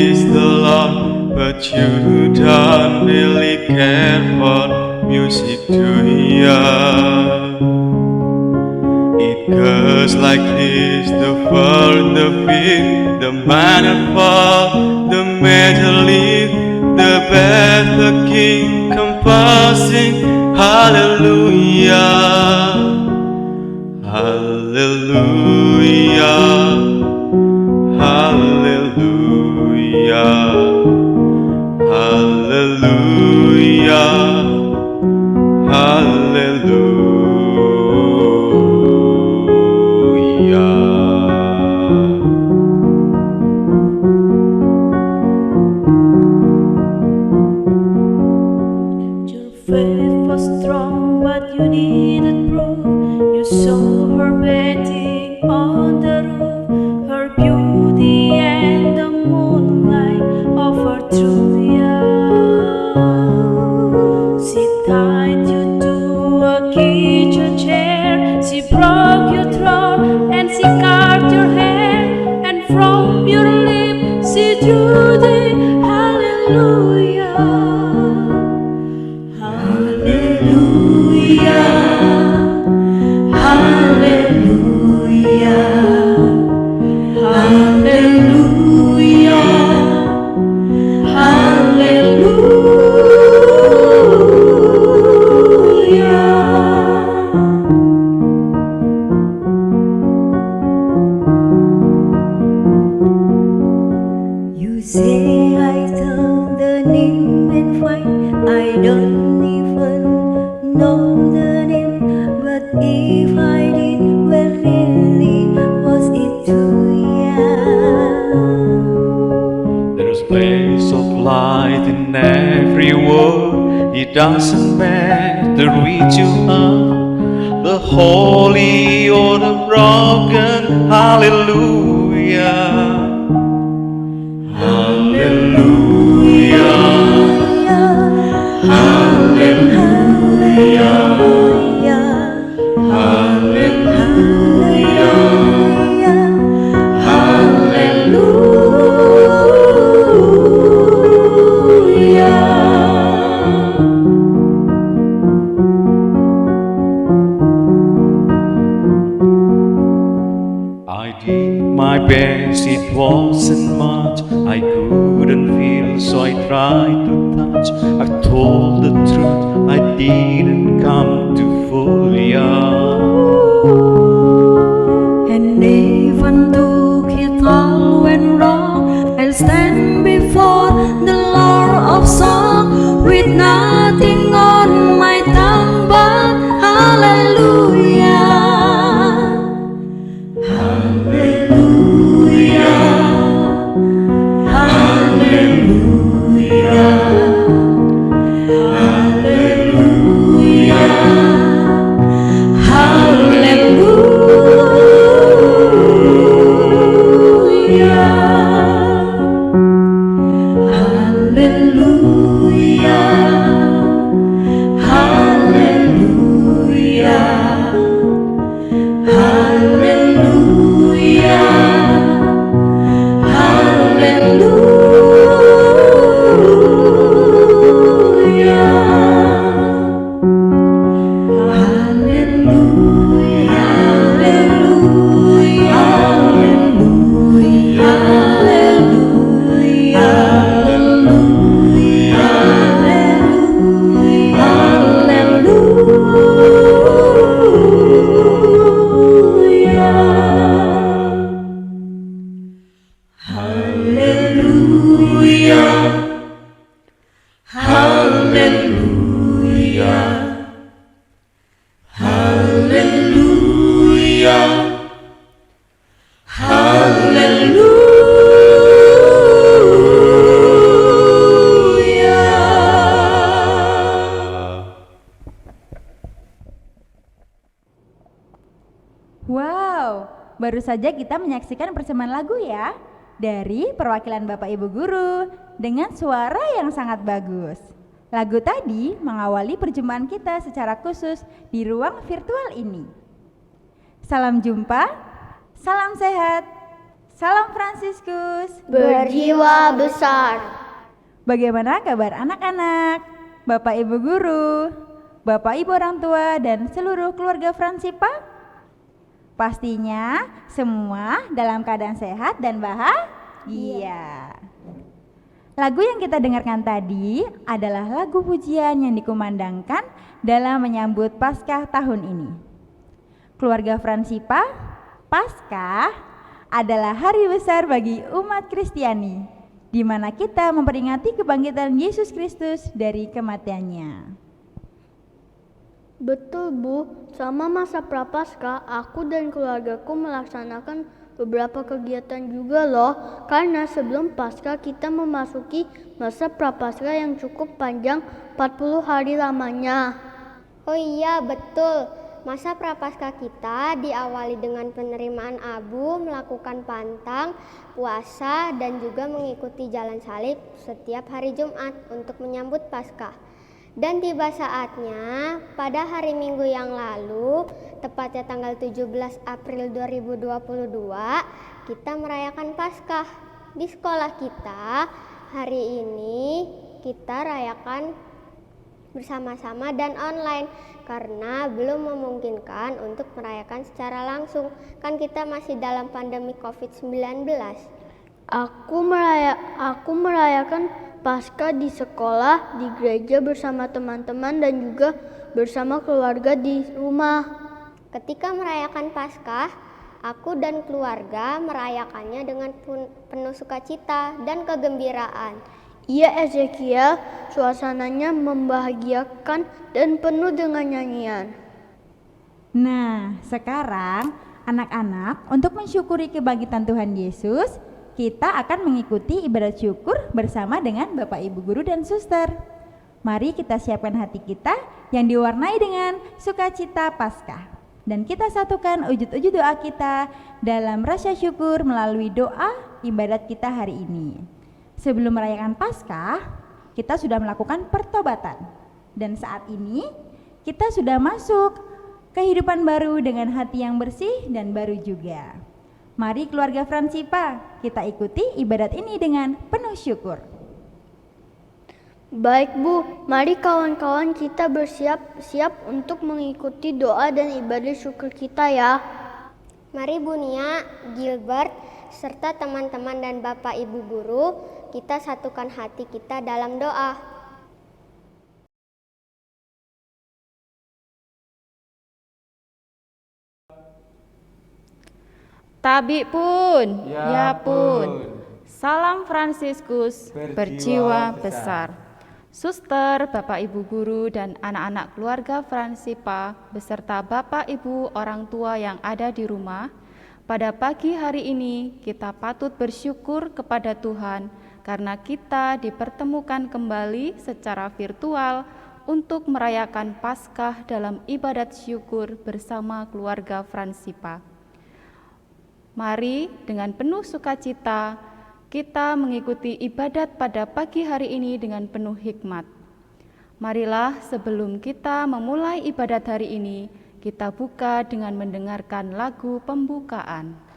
praise the Lord, but you don't really care for music, do ya? It goes like this: the fourth, the fifth, the minor fall, the major lift, the bass, the king composing. Hallelujah, hallelujah, hallelujah, hallelujah, hallelujah. Your faith was strong, but you needed proof. You saw her bathing on the roof, her beauty and the moonlight of her truth. She tied you to a kitchen chair, she broke your throat and she carved your hair, and from your lips she drew the hallelujah. Hallelujah, hallelujah, hallelujah, hallelujah. You say I turned the name and fight, I don't even know the name, but if I did, well really was it true, There's blaze of light in every word. It doesn't matter which you are, the holy or the broken. Hallelujah, hallelujah, hallelujah, I did my best, it wasn't much. I couldn't feel, so I tried to touch. I've told the truth, I didn't come to fool ya. And even though it all went wrong, I'll stand before the Lord of Song with nothing on my tongue but hallelujah. Hallelujah, hallelujah, hallelujah, Wow, baru saja kita menyaksikan persembahan lagu ya dari perwakilan Bapak Ibu Guru dengan suara yang sangat bagus. Lagu tadi mengawali perjumpaan kita secara khusus di ruang virtual ini. Salam jumpa, salam sehat, Salam Fransiskus. Berjiwa besar. Bagaimana kabar anak-anak, Bapak Ibu guru, Bapak Ibu orang tua, dan seluruh keluarga Fransipa? Pastinya semua dalam keadaan sehat dan bahagia. Lagu yang kita dengarkan tadi adalah lagu pujian yang dikumandangkan dalam menyambut Paskah tahun ini. Keluarga Fransipa, Paskah adalah hari besar bagi umat Kristiani, di mana kita memperingati kebangkitan Yesus Kristus dari kematiannya. Betul Bu, selama masa Prapaskah aku dan keluargaku melaksanakan beberapa kegiatan juga loh. Karena sebelum Paskah kita memasuki masa Prapaskah yang cukup panjang, 40 hari lamanya. Oh iya betul, masa Prapaskah kita diawali dengan penerimaan abu, melakukan pantang, puasa, dan juga mengikuti jalan salib setiap hari Jumat untuk menyambut Paskah. Dan tiba saatnya pada hari Minggu yang lalu, tepatnya tanggal 17 April 2022, kita merayakan Paskah. Di sekolah kita, hari ini kita rayakan bersama-sama dan online karena belum memungkinkan untuk merayakan secara langsung. Kan kita masih dalam pandemi COVID-19. Aku merayakan Paskah di sekolah, di gereja bersama teman-teman dan juga bersama keluarga di rumah. Ketika merayakan Paskah, aku dan keluarga merayakannya dengan penuh sukacita dan kegembiraan. Iya Ezekiel, suasananya membahagiakan dan penuh dengan nyanyian. Nah, sekarang anak-anak, untuk mensyukuri kebangkitan Tuhan Yesus, kita akan mengikuti ibadat syukur bersama dengan Bapak Ibu Guru dan Suster. Mari kita siapkan hati kita yang diwarnai dengan sukacita Paskah. Dan kita satukan wujud-wujud doa kita dalam rasa syukur melalui doa ibadat kita hari ini. Sebelum merayakan Paskah, kita sudah melakukan pertobatan. Dan saat ini kita sudah masuk kehidupan baru dengan hati yang bersih dan baru juga. Mari keluarga Fransipa, kita ikuti ibadat ini dengan penuh syukur. Baik Bu, mari kawan-kawan kita bersiap-siap untuk mengikuti doa dan ibadah syukur kita ya. Mari Bu Nia, Gilbert, serta teman-teman dan Bapak Ibu Guru, kita satukan hati kita dalam doa. Tabi pun, ya pun. Salam Fransiskus, berjiwa besar. Suster, Bapak Ibu Guru, dan anak-anak keluarga Fransipa, beserta Bapak Ibu orang tua yang ada di rumah, pada pagi hari ini kita patut bersyukur kepada Tuhan karena kita dipertemukan kembali secara virtual untuk merayakan Paskah dalam ibadat syukur bersama keluarga Fransipa. Mari dengan penuh sukacita kita mengikuti ibadat pada pagi hari ini dengan penuh hikmat. Marilah sebelum kita memulai ibadat hari ini, kita buka dengan mendengarkan lagu pembukaan.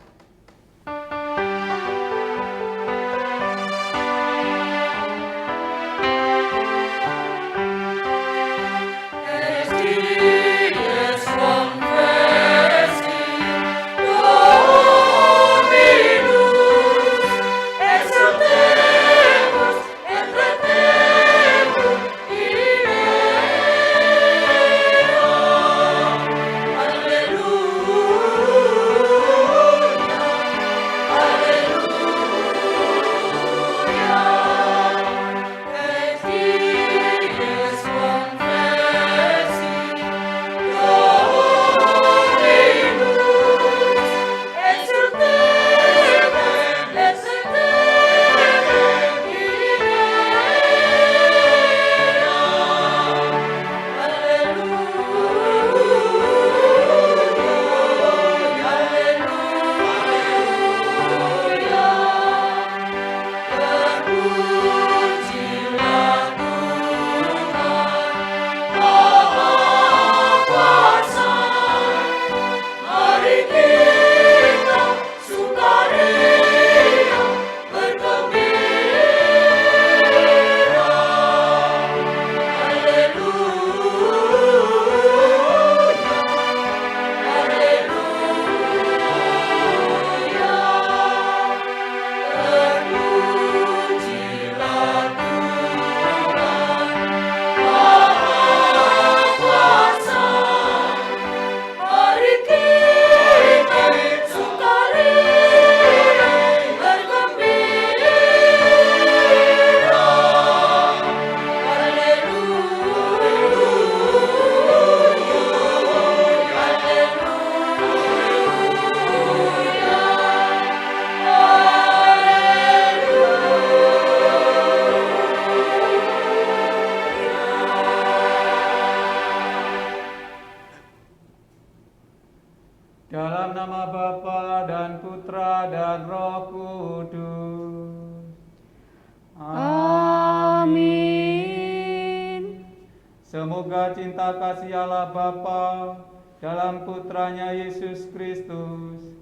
Semoga cinta kasih Allah Bapa dalam Putranya Yesus Kristus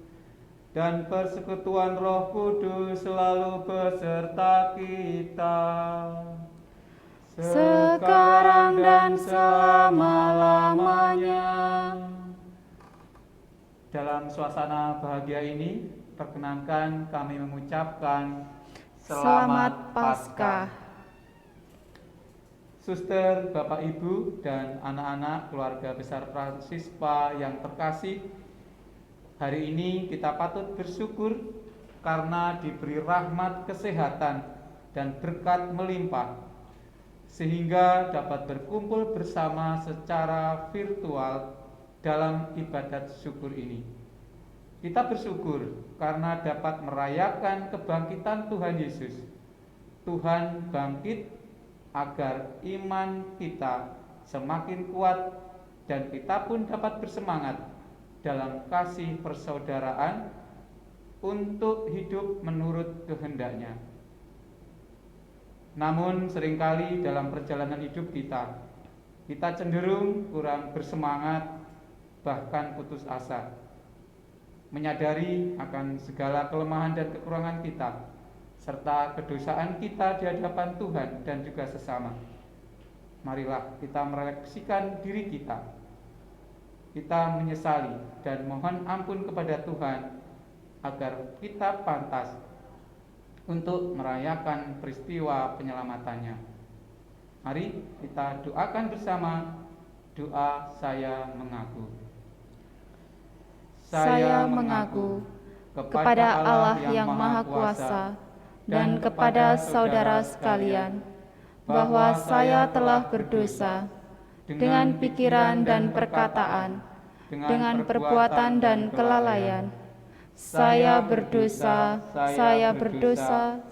dan persekutuan Roh Kudus selalu beserta kita, sekarang dan selama-lamanya. Dalam suasana bahagia ini, perkenankan kami mengucapkan Selamat Paskah. Suster, Bapak, Ibu, dan anak-anak keluarga besar Fransispa yang terkasih, hari ini kita patut bersyukur karena diberi rahmat kesehatan dan berkat melimpah, sehingga dapat berkumpul bersama secara virtual dalam ibadat syukur ini. Kita bersyukur karena dapat merayakan kebangkitan Tuhan Yesus. Tuhan bangkit agar iman kita semakin kuat dan kita pun dapat bersemangat dalam kasih persaudaraan untuk hidup menurut kehendaknya. Namun seringkali dalam perjalanan hidup kita cenderung kurang bersemangat, bahkan putus asa, menyadari akan segala kelemahan dan kekurangan kita, serta kedosaan kita di hadapan Tuhan dan juga sesama. Marilah kita merefleksikan diri kita. Kita menyesali dan mohon ampun kepada Tuhan agar kita pantas untuk merayakan peristiwa penyelamatannya. Mari kita doakan bersama doa saya mengaku. Saya mengaku kepada Allah yang Maha Kuasa dan kepada saudara sekalian bahwa saya telah berdosa dengan pikiran dan perkataan, dengan perbuatan dan kelalaian. Saya berdosa,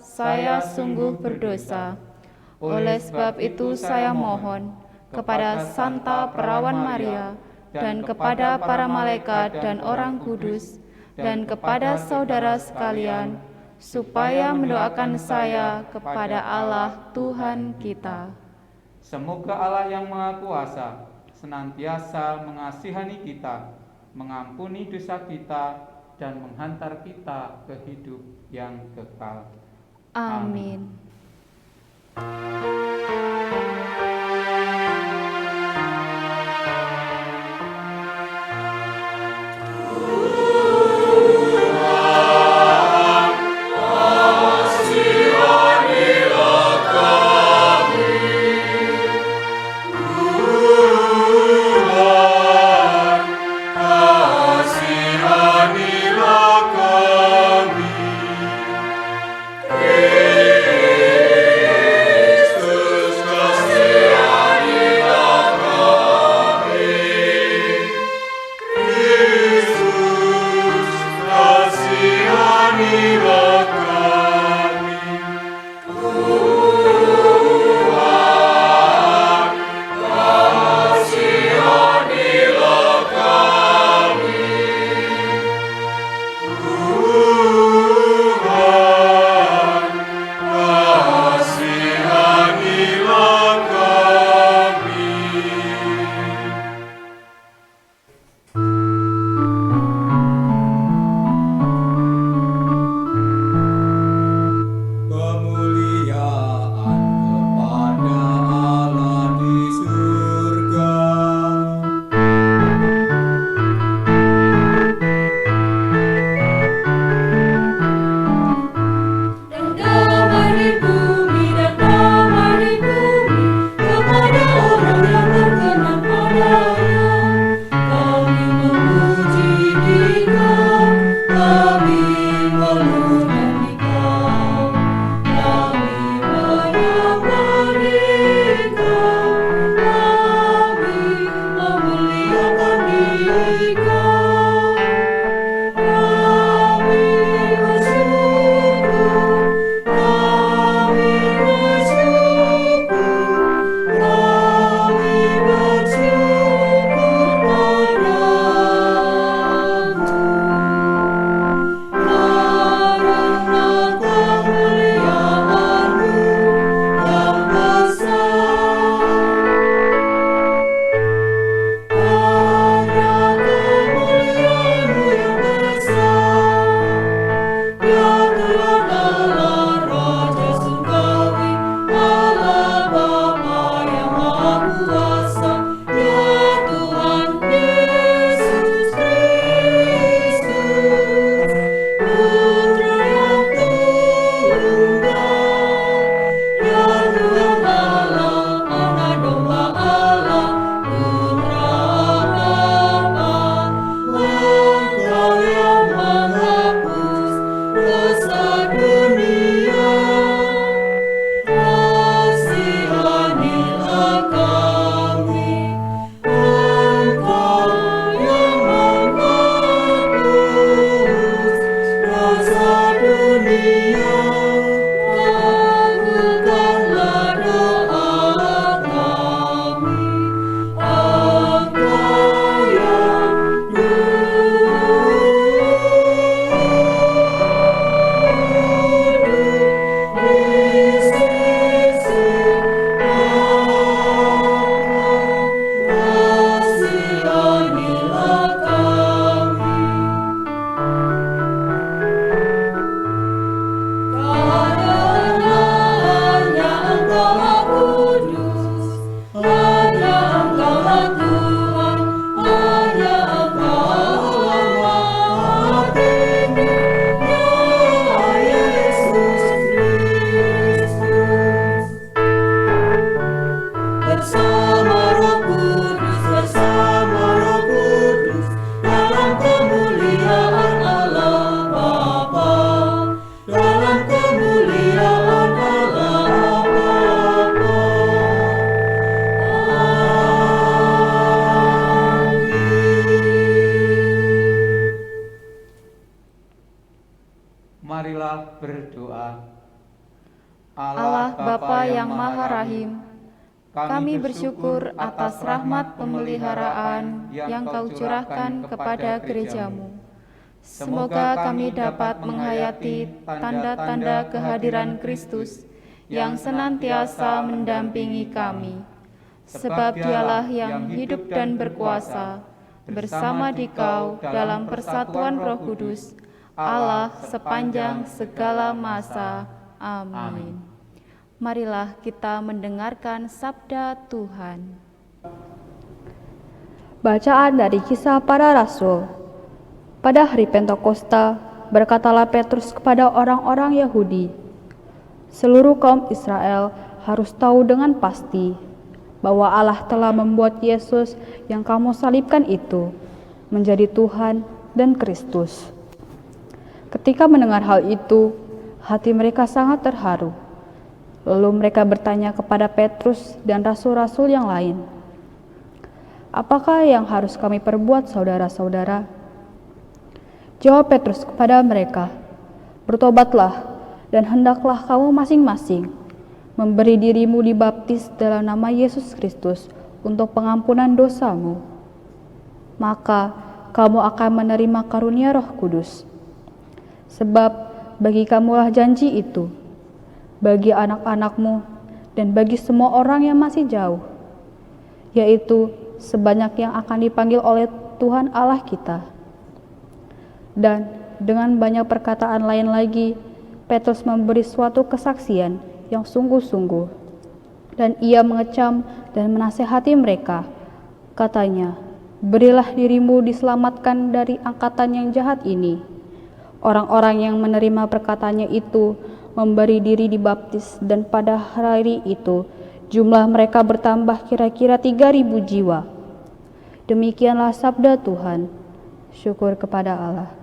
saya sungguh berdosa. Oleh sebab itu saya mohon kepada Santa Perawan Maria dan kepada para malaikat dan orang kudus dan kepada saudara sekalian, supaya mendoakan saya kepada Allah Tuhan kita. Semoga Allah yang Maha Kuasa senantiasa mengasihani kita, mengampuni dosa kita, dan menghantar kita ke hidup yang kekal. Amin. Kasihanilah kami, Allah Bapa yang Maha Rahim, kami bersyukur atas rahmat pemeliharaan yang Kau curahkan kepada gerejamu. Semoga kami dapat menghayati tanda-tanda kehadiran Kristus yang senantiasa mendampingi kami, sebab Dialah yang hidup dan berkuasa, bersama Dikau dalam persatuan Roh Kudus, Allah sepanjang segala masa. Amin. Marilah kita mendengarkan sabda Tuhan. Bacaan dari Kisah Para Rasul. Pada hari Pentakosta, berkatalah Petrus kepada orang-orang Yahudi, "Seluruh kaum Israel harus tahu dengan pasti bahwa Allah telah membuat Yesus yang kamu salibkan itu menjadi Tuhan dan Kristus." Ketika mendengar hal itu, hati mereka sangat terharu. Lalu mereka bertanya kepada Petrus dan rasul-rasul yang lain, "Apakah yang harus kami perbuat, saudara-saudara?" Jawab Petrus kepada mereka, "Bertobatlah, dan hendaklah kamu masing-masing memberi dirimu dibaptis dalam nama Yesus Kristus untuk pengampunan dosamu. Maka kamu akan menerima karunia Roh Kudus. Sebab bagi kamulah janji itu, bagi anak-anakmu, dan bagi semua orang yang masih jauh, yaitu sebanyak yang akan dipanggil oleh Tuhan Allah kita." Dan dengan banyak perkataan lain lagi, Petrus memberi suatu kesaksian yang sungguh-sungguh, dan ia mengecam dan menasehati mereka. Katanya, "Berilah dirimu diselamatkan dari angkatan yang jahat ini." Orang-orang yang menerima perkataannya itu memberi diri dibaptis, dan pada hari itu jumlah mereka bertambah kira-kira 3.000 jiwa. Demikianlah sabda Tuhan. Syukur kepada Allah.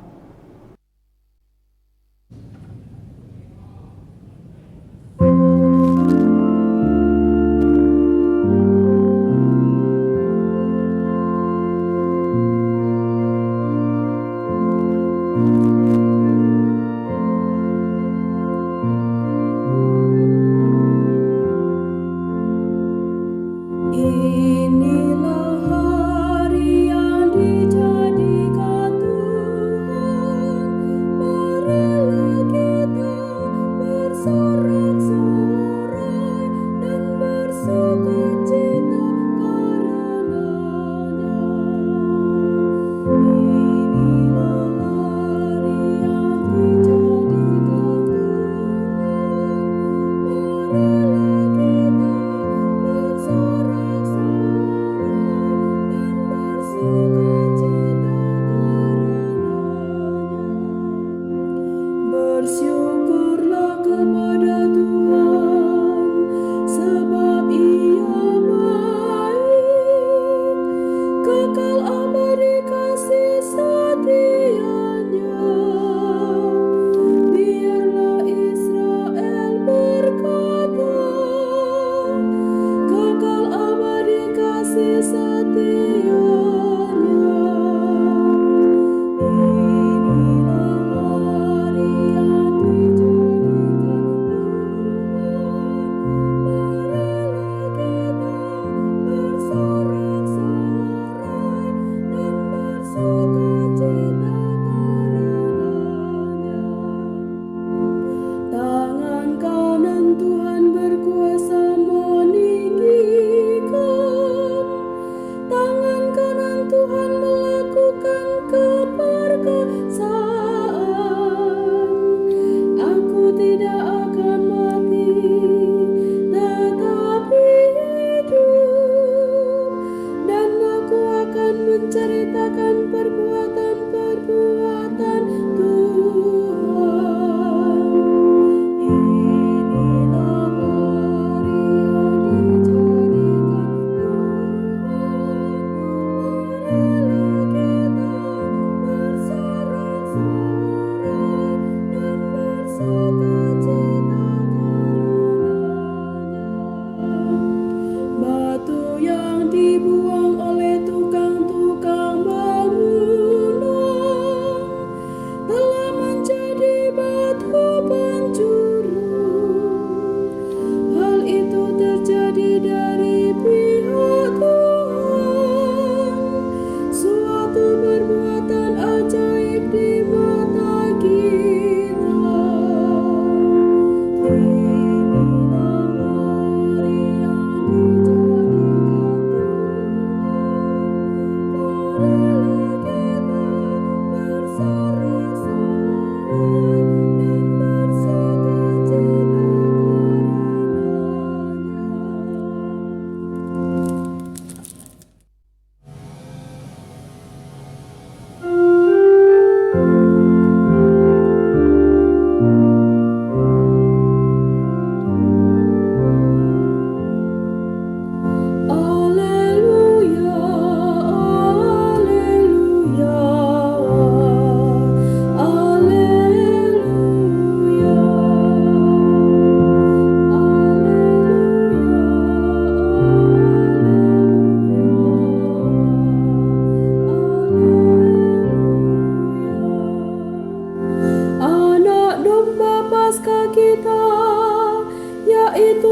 Inilah hari yang dijadikan Tuhan, marilah kita bersorak-sorai dan bersukacita karenanya. Inilah hari yang dijadikan Tuhan, marilah kita bersorak-sorai dan bersukacita karenanya. Bersyukurlah kepada Tuhan, sebab Ia baik, kekal abadi kasih setianya. Biarlah Israel berkata,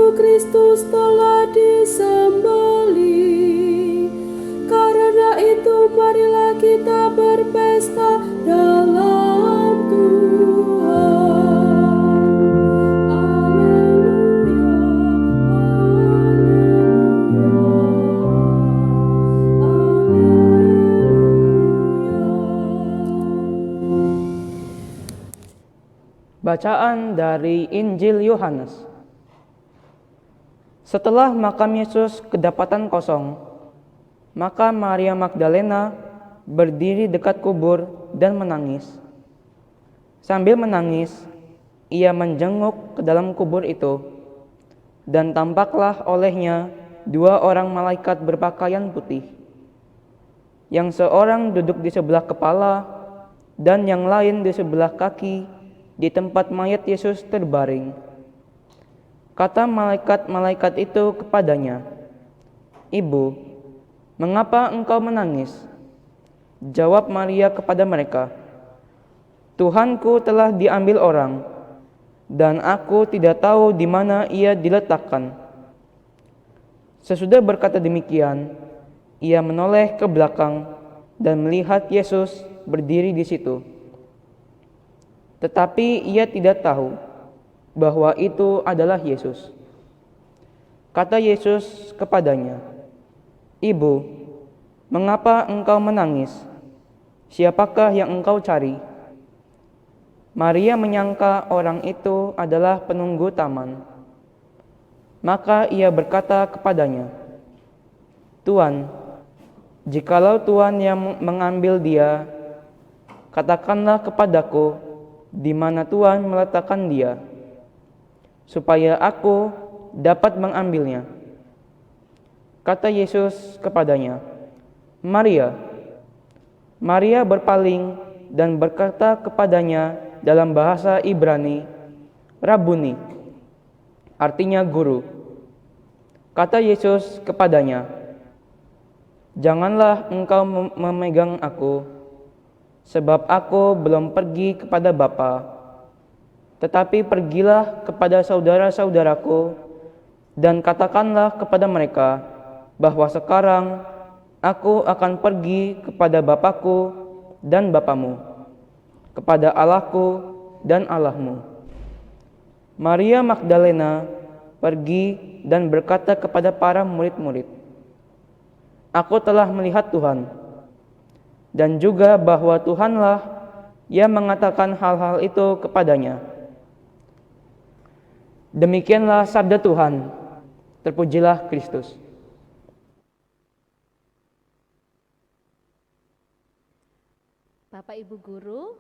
salju Kristus telah disembelih. Karena itu marilah kita berpesta dalam Tuhan. Haleluya, Bacaan dari Injil Yohanes. Setelah makam Yesus kedapatan kosong, maka Maria Magdalena berdiri dekat kubur dan menangis. Sambil menangis, ia menjenguk ke dalam kubur itu, dan tampaklah olehnya 2 orang malaikat berpakaian putih, yang seorang duduk di sebelah kepala dan yang lain di sebelah kaki di tempat mayat Yesus terbaring. Kata malaikat-malaikat itu kepadanya, "Ibu, mengapa engkau menangis?" Jawab Maria kepada mereka, "Tuhanku telah diambil orang, dan aku tidak tahu di mana ia diletakkan." Sesudah berkata demikian, ia menoleh ke belakang dan melihat Yesus berdiri di situ. Tetapi ia tidak tahu bahwa itu adalah Yesus. Kata Yesus kepadanya, "Ibu, mengapa engkau menangis? Siapakah yang engkau cari?" Maria menyangka orang itu adalah penunggu taman. Maka ia berkata kepadanya, "Tuan, jikalau Tuan yang mengambil dia, katakanlah kepadaku di mana Tuhan meletakkan dia, supaya aku dapat mengambilnya." Kata Yesus kepadanya, "Maria." Maria berpaling dan berkata kepadanya dalam bahasa Ibrani, "Rabuni," artinya guru. Kata Yesus kepadanya, "Janganlah engkau memegang aku, sebab aku belum pergi kepada Bapa, tetapi pergilah kepada saudara-saudaraku dan katakanlah kepada mereka bahwa sekarang aku akan pergi kepada Bapakku dan Bapamu, kepada Allahku dan Allahmu." Maria Magdalena pergi dan berkata kepada para murid-murid, "Aku telah melihat Tuhan," dan juga bahwa Tuhanlah yang mengatakan hal-hal itu kepadanya. Demikianlah sabda Tuhan. Terpujilah Kristus. Bapak Ibu Guru,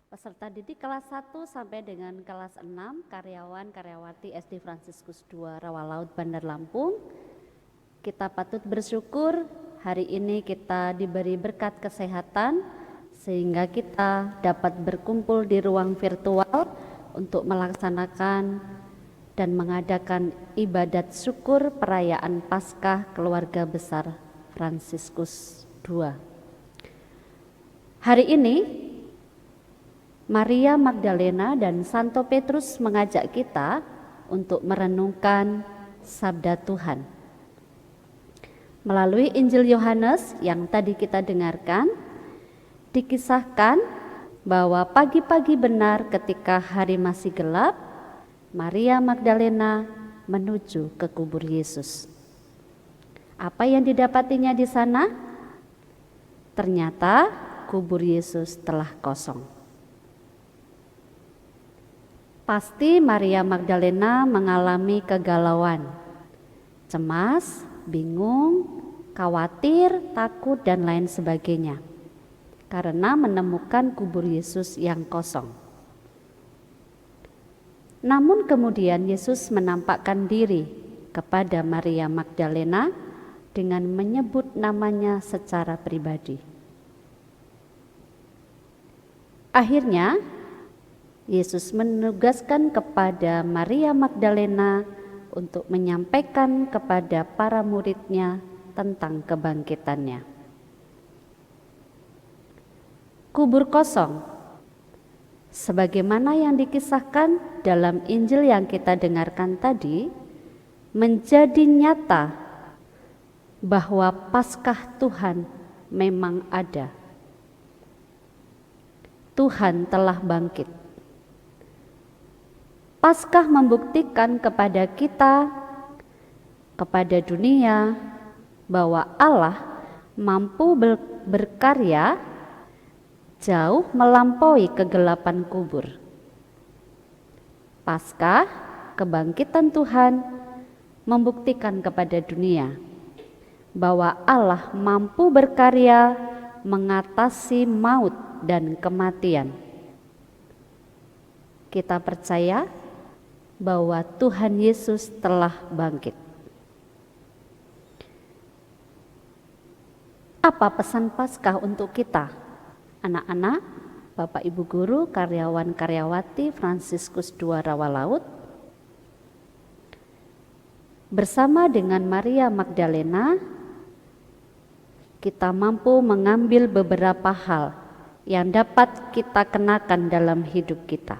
peserta didik kelas 1 sampai dengan kelas 6, karyawan-karyawati SD Fransiskus II Rawalaut Bandar Lampung, kita patut bersyukur hari ini kita diberi berkat kesehatan sehingga kita dapat berkumpul di ruang virtual untuk melaksanakan dan mengadakan ibadat syukur perayaan Paskah Keluarga Besar Fransiskus II. Hari ini Maria Magdalena dan Santo Petrus mengajak kita untuk merenungkan sabda Tuhan. Melalui Injil Yohanes yang tadi kita dengarkan, dikisahkan bahwa pagi-pagi benar ketika hari masih gelap, Maria Magdalena menuju ke kubur Yesus. Apa yang didapatinya di sana? Ternyata kubur Yesus telah kosong. Pasti Maria Magdalena mengalami kegalauan, cemas, bingung, khawatir, takut, dan lain sebagainya karena menemukan kubur Yesus yang kosong. Namun kemudian Yesus menampakkan diri kepada Maria Magdalena dengan menyebut namanya secara pribadi. Akhirnya Yesus menugaskan kepada Maria Magdalena untuk menyampaikan kepada para muridnya tentang kebangkitannya. Kubur kosong, sebagaimana yang dikisahkan dalam Injil yang kita dengarkan tadi, menjadi nyata bahwa Paskah Tuhan memang ada. Tuhan telah bangkit. Paskah membuktikan kepada kita, kepada dunia, bahwa Allah mampu berkarya jauh melampaui kegelapan kubur. Paskah, kebangkitan Tuhan, membuktikan kepada dunia bahwa Allah mampu berkarya mengatasi maut dan kematian. Kita percaya bahwa Tuhan Yesus telah bangkit. Apa pesan Paskah untuk kita, anak-anak, Bapak Ibu Guru, karyawan karyawati Fransiskus II Rawalaut? Bersama dengan Maria Magdalena, kita mampu mengambil beberapa hal yang dapat kita kenakan dalam hidup kita.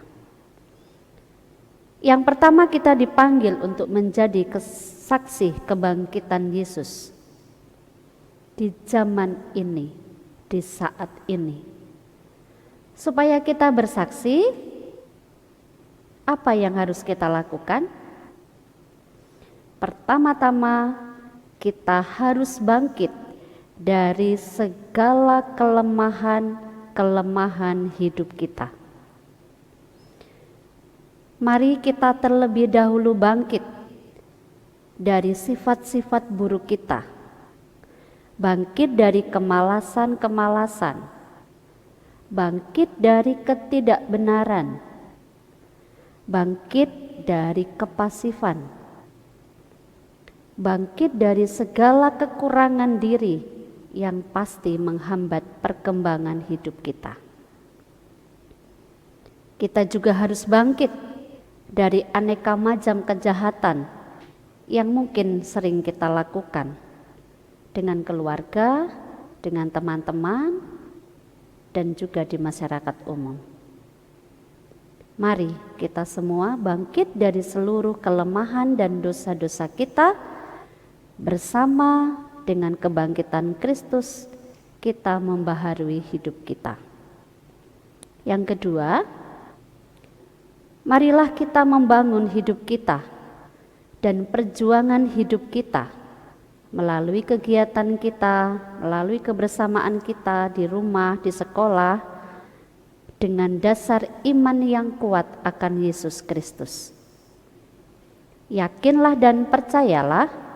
Yang pertama, kita dipanggil untuk menjadi saksi kebangkitan Yesus di zaman ini, di saat ini. Supaya kita bersaksi, apa yang harus kita lakukan? Pertama-tama, kita harus bangkit dari segala kelemahan hidup kita. Mari kita terlebih dahulu bangkit dari sifat-sifat buruk kita. Bangkit dari kemalasan-kemalasan. Bangkit dari ketidakbenaran. Bangkit dari kepasifan. Bangkit dari segala kekurangan diri yang pasti menghambat perkembangan hidup kita. Kita juga harus bangkit dari aneka macam kejahatan yang mungkin sering kita lakukan dengan keluarga, dengan teman-teman, dan juga di masyarakat umum. Mari kita semua bangkit dari seluruh kelemahan dan dosa-dosa kita. Bersama dengan kebangkitan Kristus, kita membaharui hidup kita. Yang kedua, marilah kita membangun hidup kita dan perjuangan hidup kita melalui kegiatan kita, melalui kebersamaan kita di rumah, di sekolah, dengan dasar iman yang kuat akan Yesus Kristus. Yakinlah dan percayalah,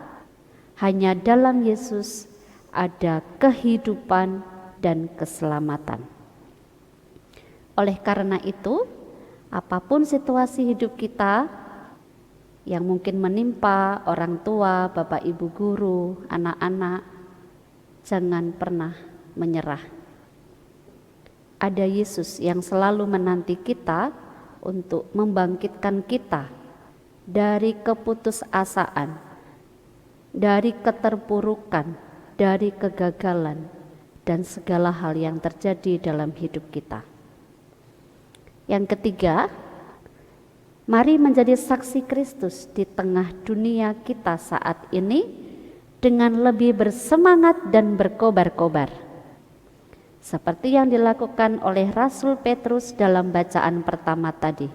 hanya dalam Yesus ada kehidupan dan keselamatan. Oleh karena itu, apapun situasi hidup kita yang mungkin menimpa orang tua, Bapak Ibu guru, anak-anak, jangan pernah menyerah. Ada Yesus yang selalu menanti kita untuk membangkitkan kita dari keputusasaan, dari keterpurukan, dari kegagalan, dan segala hal yang terjadi dalam hidup kita. Yang ketiga, mari menjadi saksi Kristus di tengah dunia kita saat ini dengan lebih bersemangat dan berkobar-kobar. Seperti yang dilakukan oleh Rasul Petrus dalam bacaan pertama tadi.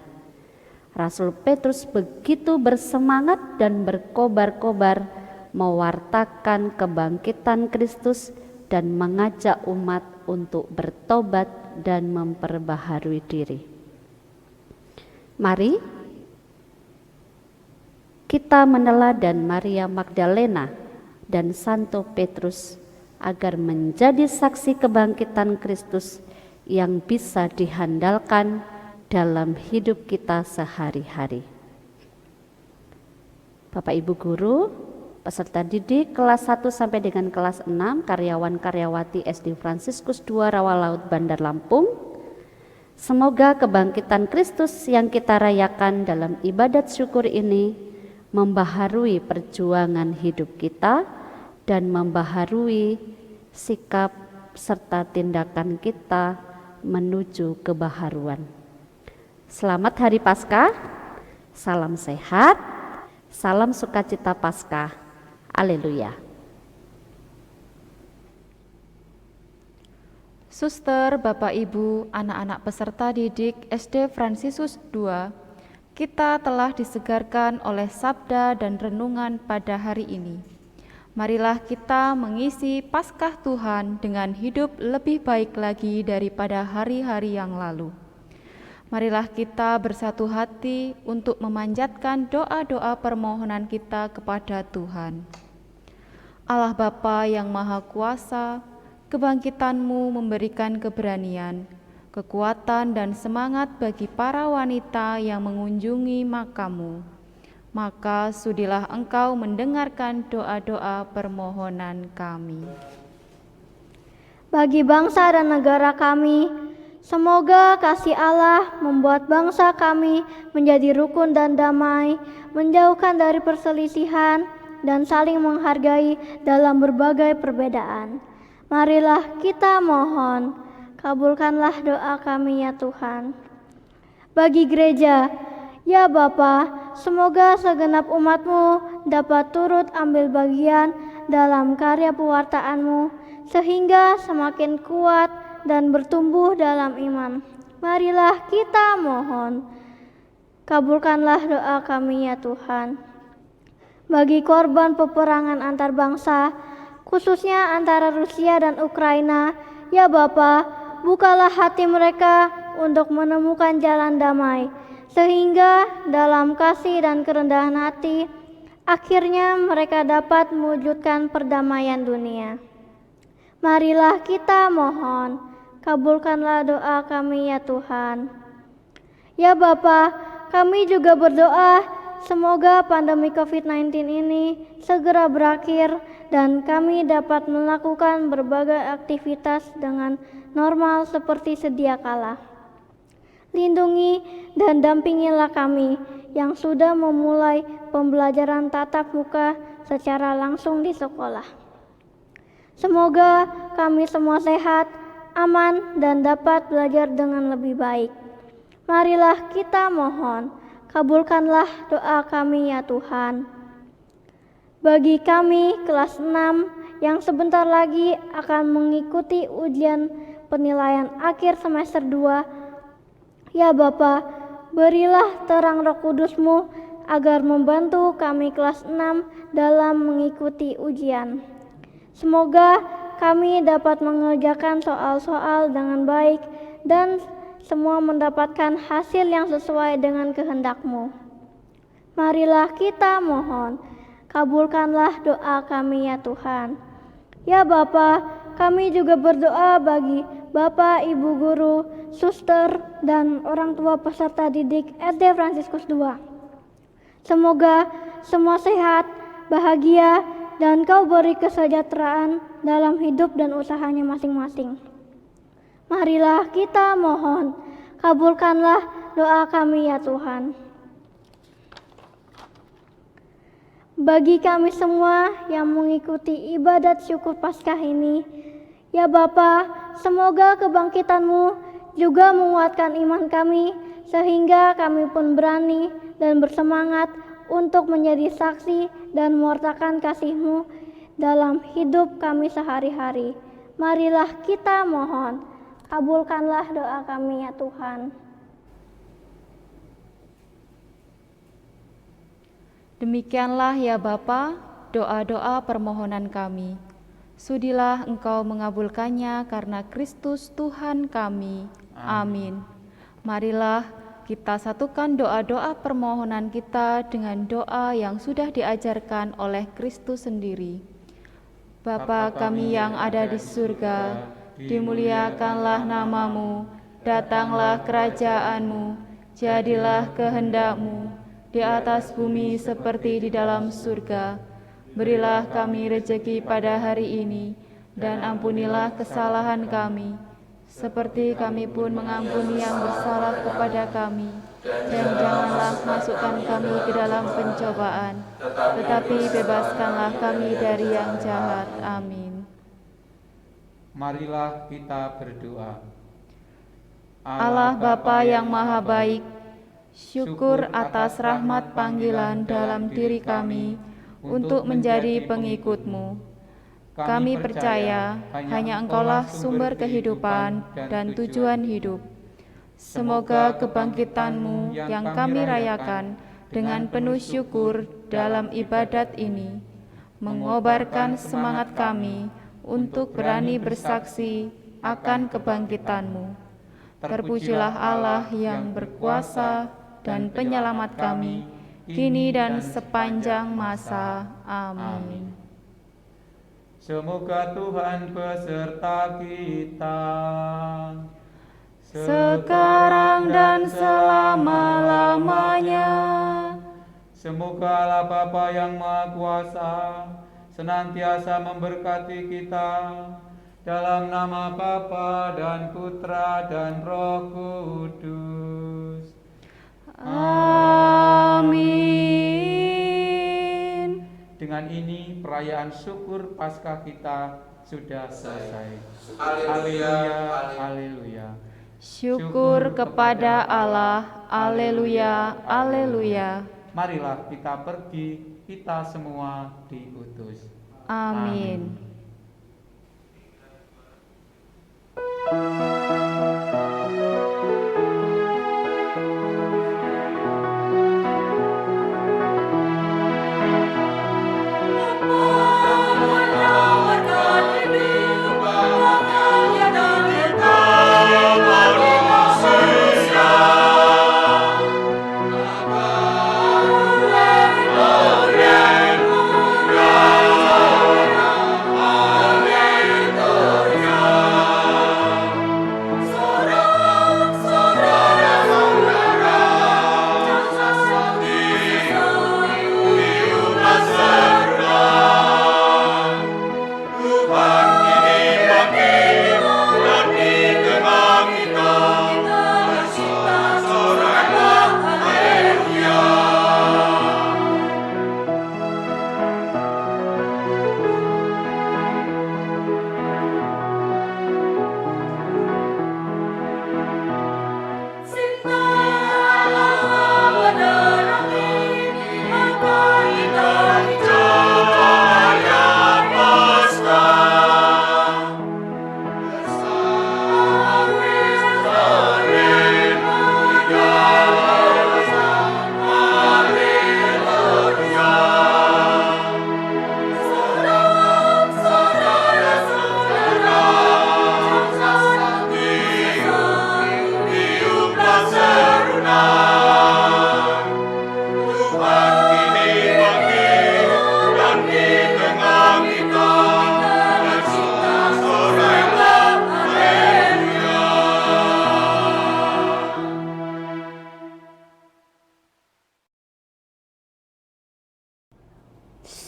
Rasul Petrus begitu bersemangat dan berkobar-kobar mewartakan kebangkitan Kristus dan mengajak umat untuk bertobat dan memperbaharui diri. Mari kita meneladan Maria Magdalena dan Santo Petrus agar menjadi saksi kebangkitan Kristus yang bisa dihandalkan dalam hidup kita sehari-hari. Bapak Ibu guru, peserta didik kelas 1 sampai dengan kelas 6 karyawan karyawati SD Fransiskus II Rawalaut Bandar Lampung, semoga kebangkitan Kristus yang kita rayakan dalam ibadat syukur ini membaharui perjuangan hidup kita dan membaharui sikap serta tindakan kita menuju kebaharuan. Selamat Hari Paskah, salam sehat, Salam sukacita Paskah. Haleluya. Suster, Bapak Ibu, anak-anak peserta didik SD Fransiskus II, kita telah disegarkan oleh sabda dan renungan pada hari ini. Marilah kita mengisi Paskah Tuhan dengan hidup lebih baik lagi daripada hari-hari yang lalu. Marilah kita bersatu hati untuk memanjatkan doa-doa permohonan kita kepada Tuhan. Allah Bapa yang Maha Kuasa, kebangkitan-Mu memberikan keberanian, kekuatan dan semangat bagi para wanita yang mengunjungi makam-Mu. Maka sudilah Engkau mendengarkan doa-doa permohonan kami. Bagi bangsa dan negara kami, semoga kasih Allah membuat bangsa kami menjadi rukun dan damai, menjauhkan dari perselisihan dan saling menghargai dalam berbagai perbedaan. Marilah kita mohon, kabulkanlah doa kami ya Tuhan. Bagi gereja, ya Bapa, semoga segenap umat-Mu dapat turut ambil bagian dalam karya pewartaan-Mu, sehingga semakin kuat dan bertumbuh dalam iman. Marilah kita mohon, kabulkanlah doa kami ya Tuhan. Bagi korban peperangan antar bangsa, khususnya antara Rusia dan Ukraina, ya Bapa, bukalah hati mereka untuk menemukan jalan damai, sehingga dalam kasih dan kerendahan hati, akhirnya mereka dapat mewujudkan perdamaian dunia. Marilah kita mohon, kabulkanlah doa kami ya Tuhan. Ya Bapa, kami juga berdoa semoga pandemi COVID-19 ini segera berakhir dan kami dapat melakukan berbagai aktivitas dengan normal seperti sedia kala. Lindungi dan dampingilah kami yang sudah memulai pembelajaran tatap muka secara langsung di sekolah. Semoga kami semua sehat, aman, dan dapat belajar dengan lebih baik. Marilah kita mohon, kabulkanlah doa kami ya Tuhan. Bagi kami kelas 6 yang sebentar lagi akan mengikuti ujian penilaian akhir semester 2, ya Bapa, berilah terang Roh Kudus-Mu agar membantu kami kelas 6 dalam mengikuti ujian. Semoga kami dapat mengerjakan soal-soal dengan baik dan semua mendapatkan hasil yang sesuai dengan kehendak-Mu. Marilah kita mohon, kabulkanlah doa kami ya Tuhan. Ya Bapa, kami juga berdoa bagi Bapak, Ibu Guru, Suster, dan orang tua peserta didik SD Fransiskus II. Semoga semua sehat, bahagia, dan Kau beri kesejahteraan dalam hidup dan usahanya masing-masing. Marilah kita mohon, kabulkanlah doa kami ya Tuhan. Bagi kami semua yang mengikuti ibadat syukur Paskah ini, ya Bapa, semoga kebangkitan-Mu juga menguatkan iman kami, sehingga kami pun berani dan bersemangat untuk menjadi saksi dan mewartakan kasih-Mu dalam hidup kami sehari-hari. Marilah kita mohon, kabulkanlah doa kami ya Tuhan. Demikianlah ya Bapa, doa-doa permohonan kami. Sudilah Engkau mengabulkannya karena Kristus Tuhan kami. Amin. Marilah kita satukan doa-doa permohonan kita dengan doa yang sudah diajarkan oleh Kristus sendiri. Bapa kami yang ada di surga, dimuliakanlah nama-Mu, datanglah kerajaan-Mu, jadilah kehendak-Mu di atas bumi seperti di dalam surga. Berilah kami rejeki pada hari ini, dan ampunilah kesalahan kami, seperti kami pun mengampuni yang bersalah kepada kami. Dan janganlah masukkan kami ke dalam pencobaan, tetapi bebaskanlah kami dari yang jahat. Amin. Marilah kita berdoa. Allah Bapa yang Maha Baik, Syukur atas rahmat panggilan dalam diri kami untuk menjadi pengikut-Mu. Kami percaya hanya Engkaulah sumber kehidupan dan tujuan hidup. Semoga kebangkitan-Mu yang kami rayakan dengan penuh syukur dalam ibadat ini mengobarkan semangat kami untuk berani bersaksi akan kebangkitan-Mu. Terpujilah Allah yang berkuasa dan penyelamat kami, kini dan sepanjang masa. Amin. Semoga Tuhan beserta kita, Sekarang dan selama-lamanya. Semoga Allah Bapa yang Maha Kuasa senantiasa memberkati kita, dalam nama Bapa dan Putra dan Roh Kudus. Amin. Dengan ini perayaan syukur Paskah kita sudah selesai. Haleluya, haleluya. Syukur kepada Allah. Haleluya, haleluya. Marilah kita pergi, kita semua diutus. Amin.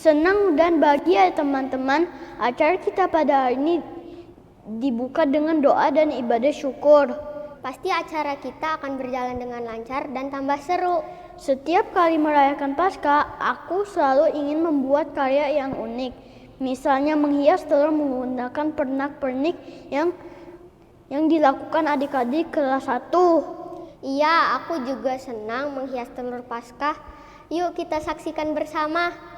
Senang dan bahagia teman-teman, acara kita pada hari ini dibuka dengan doa dan ibadah syukur. Pasti acara kita akan berjalan dengan lancar dan tambah seru. Setiap kali merayakan Paskah, aku selalu ingin membuat karya yang unik. Misalnya menghias telur menggunakan pernak-pernik yang dilakukan adik-adik kelas 1. Iya, aku juga senang menghias telur Paskah. Yuk kita saksikan bersama.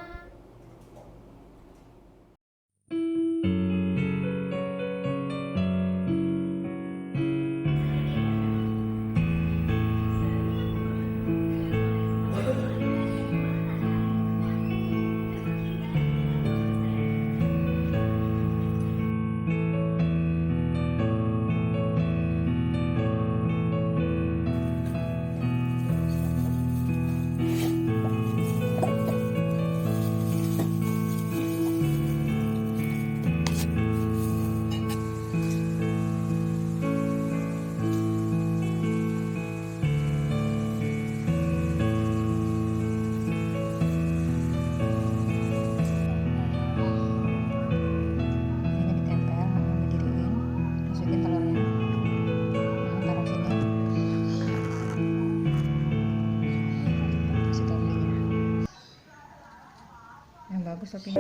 bagus tapi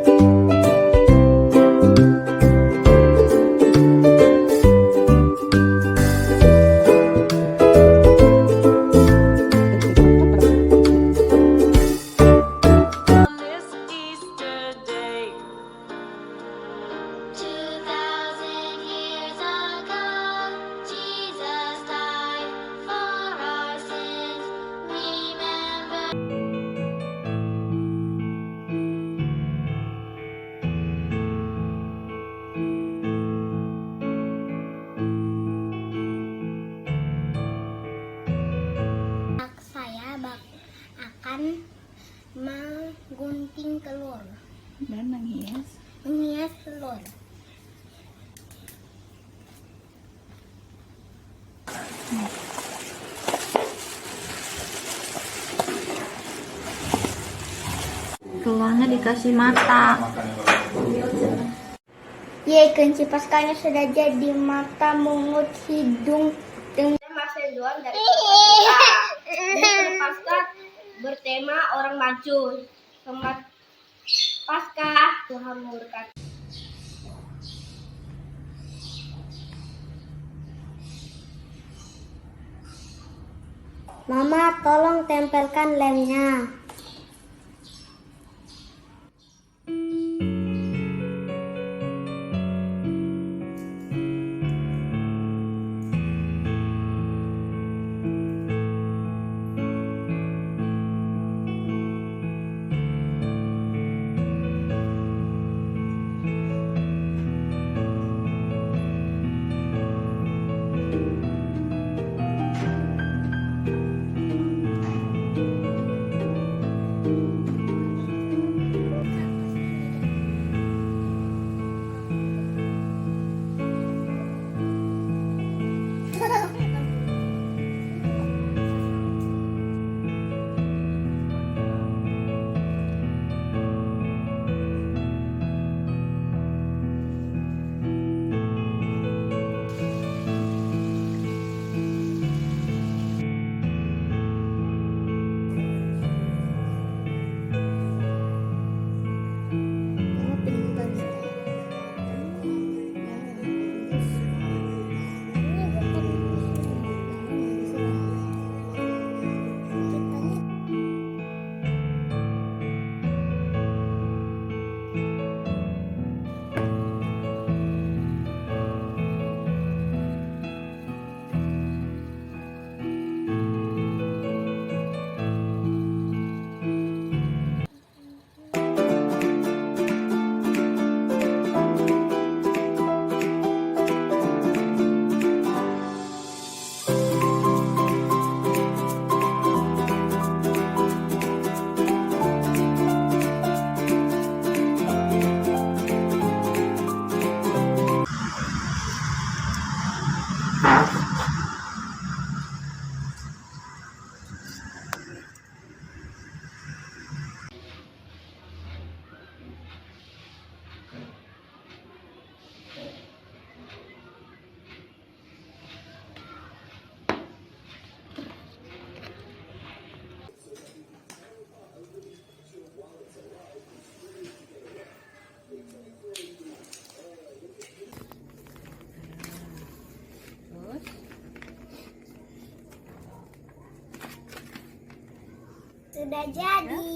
bikin telur Dan menghias. telur. Telurnya dikasih mata. Yeay, kelinci paskanya sudah jadi: mata, mulut, hidung, dengan masa doang dari pasca bertema orang maju. Selamat pasca, Tuhan memberkati. Mama, tolong tempelkan lemnya. Sudah jadi.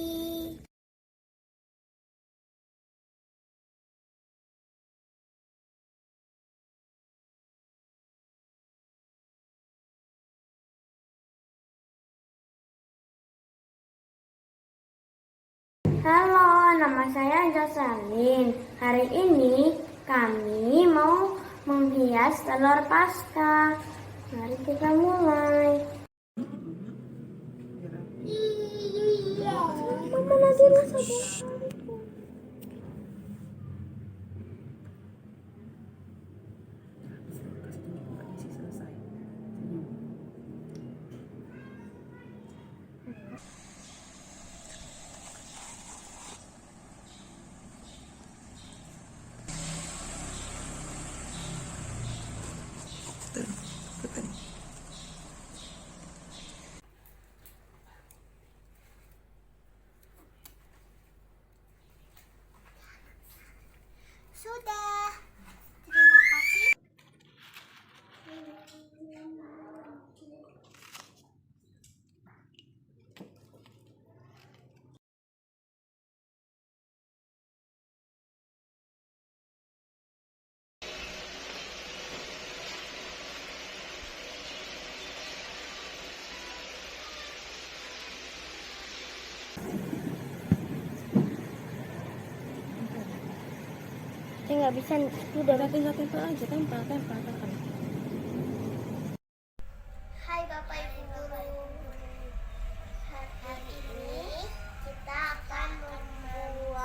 Halo, nama saya Jocelyn. Hari ini kami mau menghias telur Paskah. Mari kita mulai. Mama lagi rasa sudah. Terima kasih. Saya nggak bisa, udah tinggal tempel aja, tempel. Hai Bapak Ibu Guru, hari ini kita akan membuat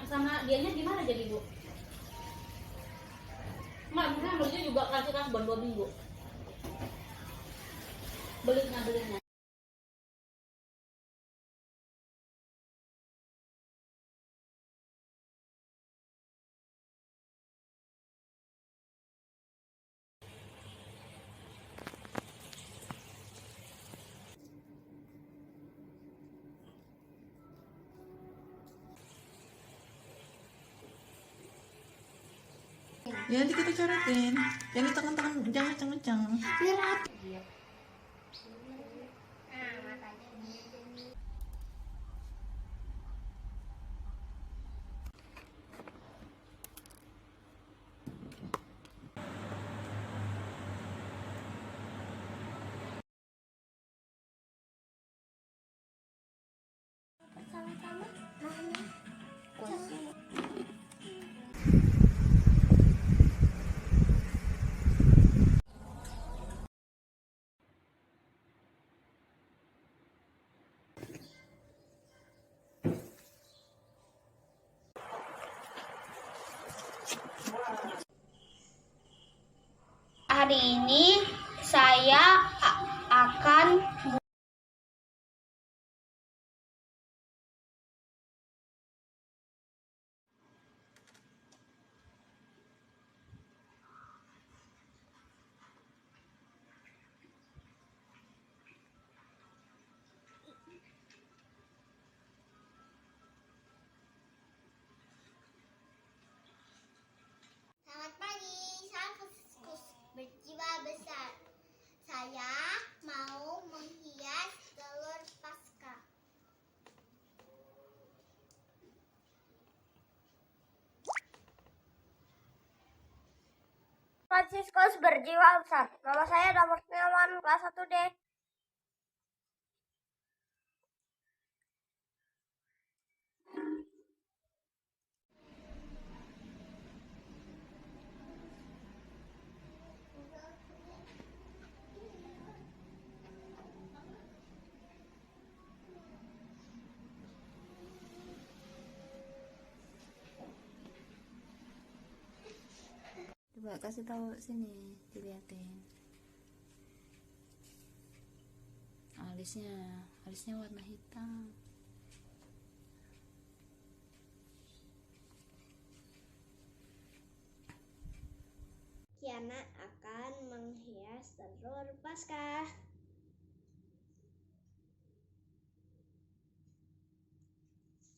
sama dianya gimana jadi Bu? Mak, misalnya belinya juga kasih kasbon 2 minggu. Belinya. Ya nanti kita coretin. Jangan ditekan-tekan, jangan kenceng-kenceng. Hari ini saya akan Selamat pagi, saya Kuskus berjiwa besar. Saya mau menghias telur Paskah. Fransiskus berjiwa besar. Nama saya Damar Kurniawan, kelas 1D. Coba kasih tahu sini, dilihatin. Alisnya warna hitam. Kiana akan menghias telur Paskah.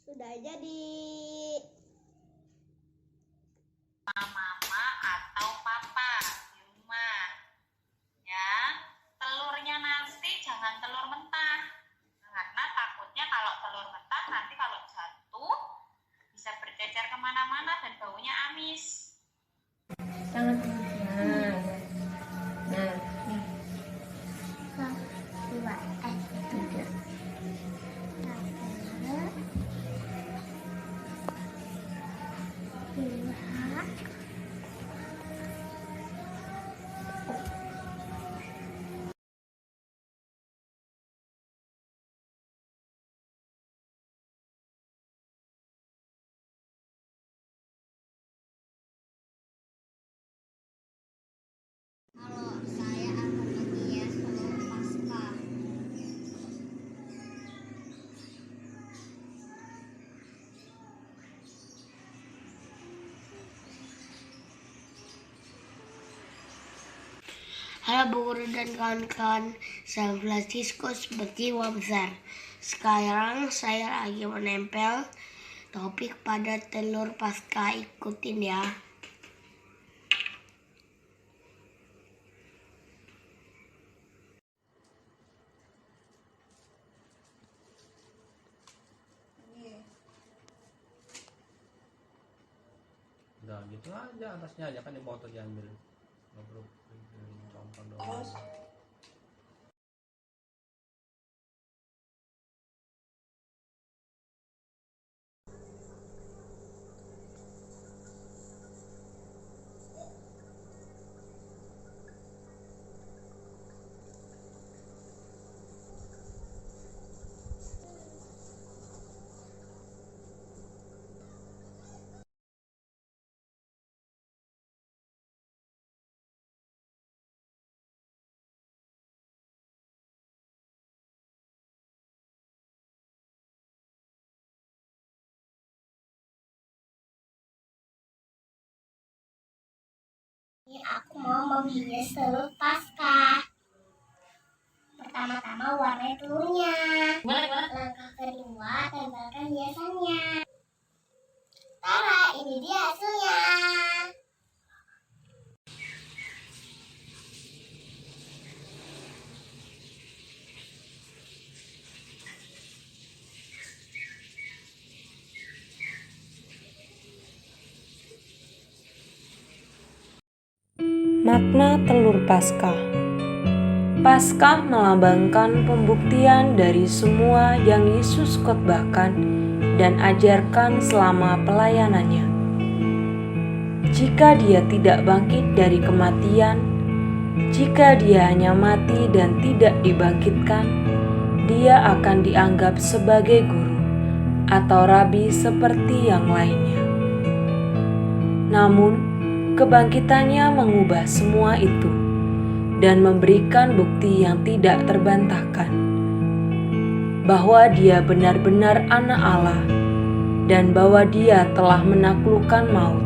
Sudah jadi. Mama atau papa di rumah ya. Telurnya nanti jangan telur mentah, karena takutnya kalau telur mentah nanti kalau jatuh bisa bercecer kemana-mana dan baunya amis. Tangan nah nih 2 3 Halo, saya akan menghias telur Paskah. Halo Bu Guru dan kawan-kawan, saya Fransiskus berjiwa besar. Sekarang saya lagi menempel topik pada telur Paskah, ikutin ya. Udah gitu aja, atasnya aja kan dipoto diambil. Nggak perlu contoh doang. Aku mau menghias telur Paskah. Pertama-tama warnai telurnya. Langkah kedua, tempelkan hiasannya. Tara, ini dia hasilnya. Makna telur Paskah. Paskah melambangkan pembuktian dari semua yang Yesus khotbahkan dan ajarkan selama pelayanannya. Jika Dia tidak bangkit dari kematian, jika Dia hanya mati dan tidak dibangkitkan, Dia akan dianggap sebagai guru atau rabi seperti yang lainnya. Namun, kebangkitannya mengubah semua itu dan memberikan bukti yang tidak terbantahkan bahwa Dia benar-benar anak Allah dan bahwa Dia telah menaklukkan maut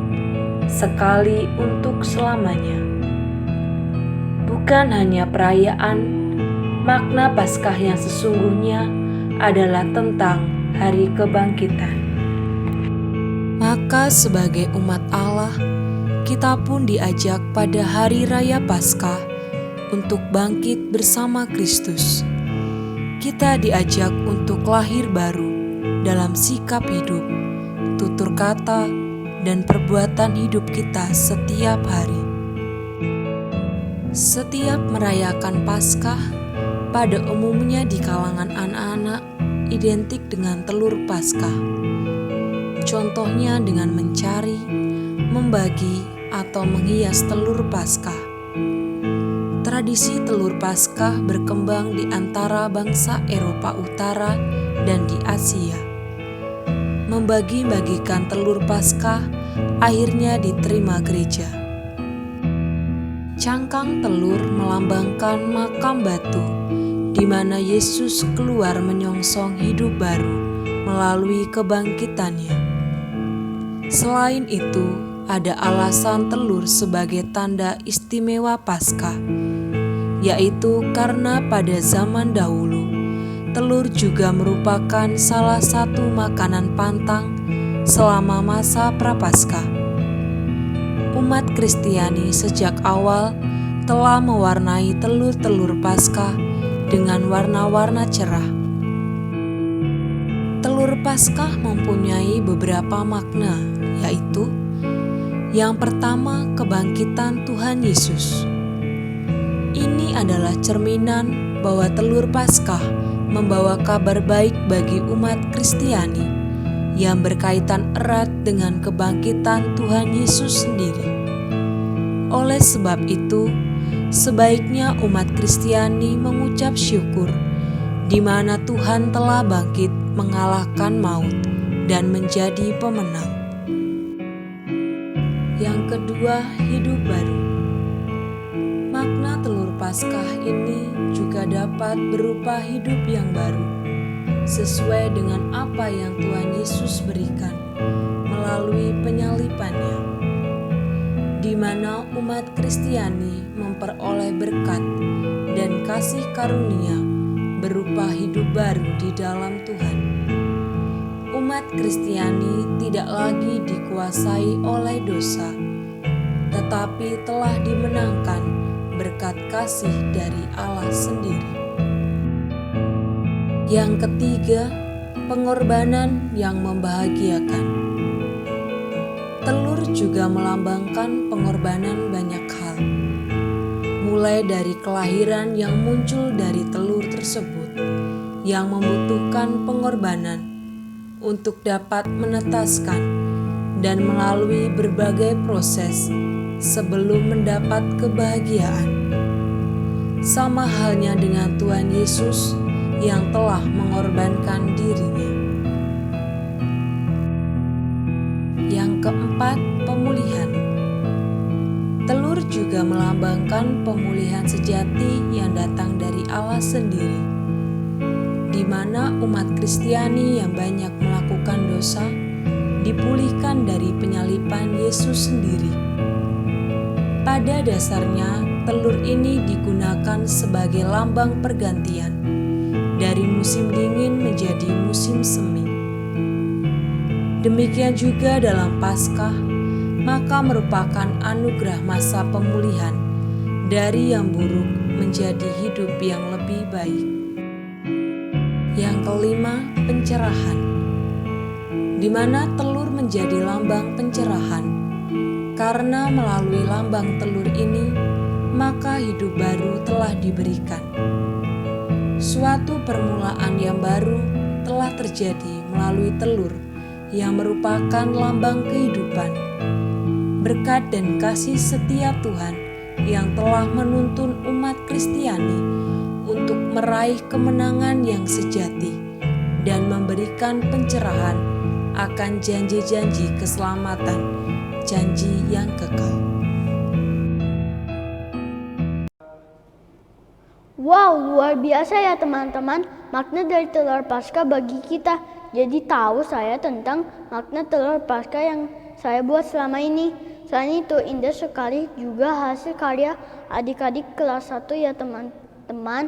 sekali untuk selamanya. Bukan hanya perayaan, makna Paskah yang sesungguhnya adalah tentang hari kebangkitan. Maka sebagai umat Allah, kita pun diajak pada hari raya Paskah untuk bangkit bersama Kristus. Kita diajak untuk lahir baru dalam sikap hidup, tutur kata, dan perbuatan hidup kita setiap hari. Setiap merayakan Paskah, pada umumnya di kalangan anak-anak, identik dengan telur Paskah. Contohnya dengan mencari, membagi, atau menghias telur Paskah. Tradisi telur Paskah berkembang di antara bangsa Eropa Utara dan di Asia. Membagi-bagikan telur Paskah akhirnya diterima gereja. Cangkang telur melambangkan makam batu di mana Yesus keluar menyongsong hidup baru melalui kebangkitannya. Selain itu, ada alasan telur sebagai tanda istimewa Paskah, yaitu karena pada zaman dahulu, telur juga merupakan salah satu makanan pantang selama masa Prapaskah. Umat Kristiani sejak awal telah mewarnai telur-telur Paskah dengan warna-warna cerah. Telur Paskah mempunyai beberapa makna, yaitu yang pertama, kebangkitan Tuhan Yesus. Ini adalah cerminan bahwa telur Paskah membawa kabar baik bagi umat Kristiani yang berkaitan erat dengan kebangkitan Tuhan Yesus sendiri. Oleh sebab itu, sebaiknya umat Kristiani mengucap syukur di mana Tuhan telah bangkit mengalahkan maut dan menjadi pemenang. Yang kedua, hidup baru. Makna telur Paskah ini juga dapat berupa hidup yang baru, sesuai dengan apa yang Tuhan Yesus berikan melalui penyalipannya, di mana umat Kristiani memperoleh berkat dan kasih karunia berupa hidup baru di dalam Tuhan. Umat Kristiani tidak lagi dikuasai oleh dosa, tetapi telah dimenangkan berkat kasih dari Allah sendiri. Yang ketiga, pengorbanan yang membahagiakan. Telur juga melambangkan pengorbanan banyak hal, mulai dari kelahiran yang muncul dari telur tersebut, yang membutuhkan pengorbanan untuk dapat menetaskan dan melalui berbagai proses sebelum mendapat kebahagiaan. Sama halnya dengan Tuhan Yesus yang telah mengorbankan dirinya. Yang keempat, pemulihan. Telur juga melambangkan pemulihan sejati yang datang dari Allah sendiri, di mana umat Kristiani yang banyak melakukan dosa dipulihkan dari penyalipan Yesus sendiri. Pada dasarnya, telur ini digunakan sebagai lambang pergantian dari musim dingin menjadi musim semi. Demikian juga dalam Paskah, maka merupakan anugerah masa pemulihan dari yang buruk menjadi hidup yang lebih baik. Yang kelima, pencerahan, di mana telur menjadi lambang pencerahan. Karena melalui lambang telur ini, maka hidup baru telah diberikan. Suatu permulaan yang baru telah terjadi melalui telur yang merupakan lambang kehidupan. Berkat dan kasih setia Tuhan yang telah menuntun umat Kristiani untuk meraih kemenangan yang sejati dan memberikan pencerahan akan janji-janji keselamatan, janji yang kekal. Wow, luar biasa ya teman-teman makna dari telur Paskah bagi kita. Jadi tahu saya tentang makna telur Paskah yang saya buat selama ini. Selain itu indah sekali juga hasil karya adik-adik kelas 1 ya teman-teman.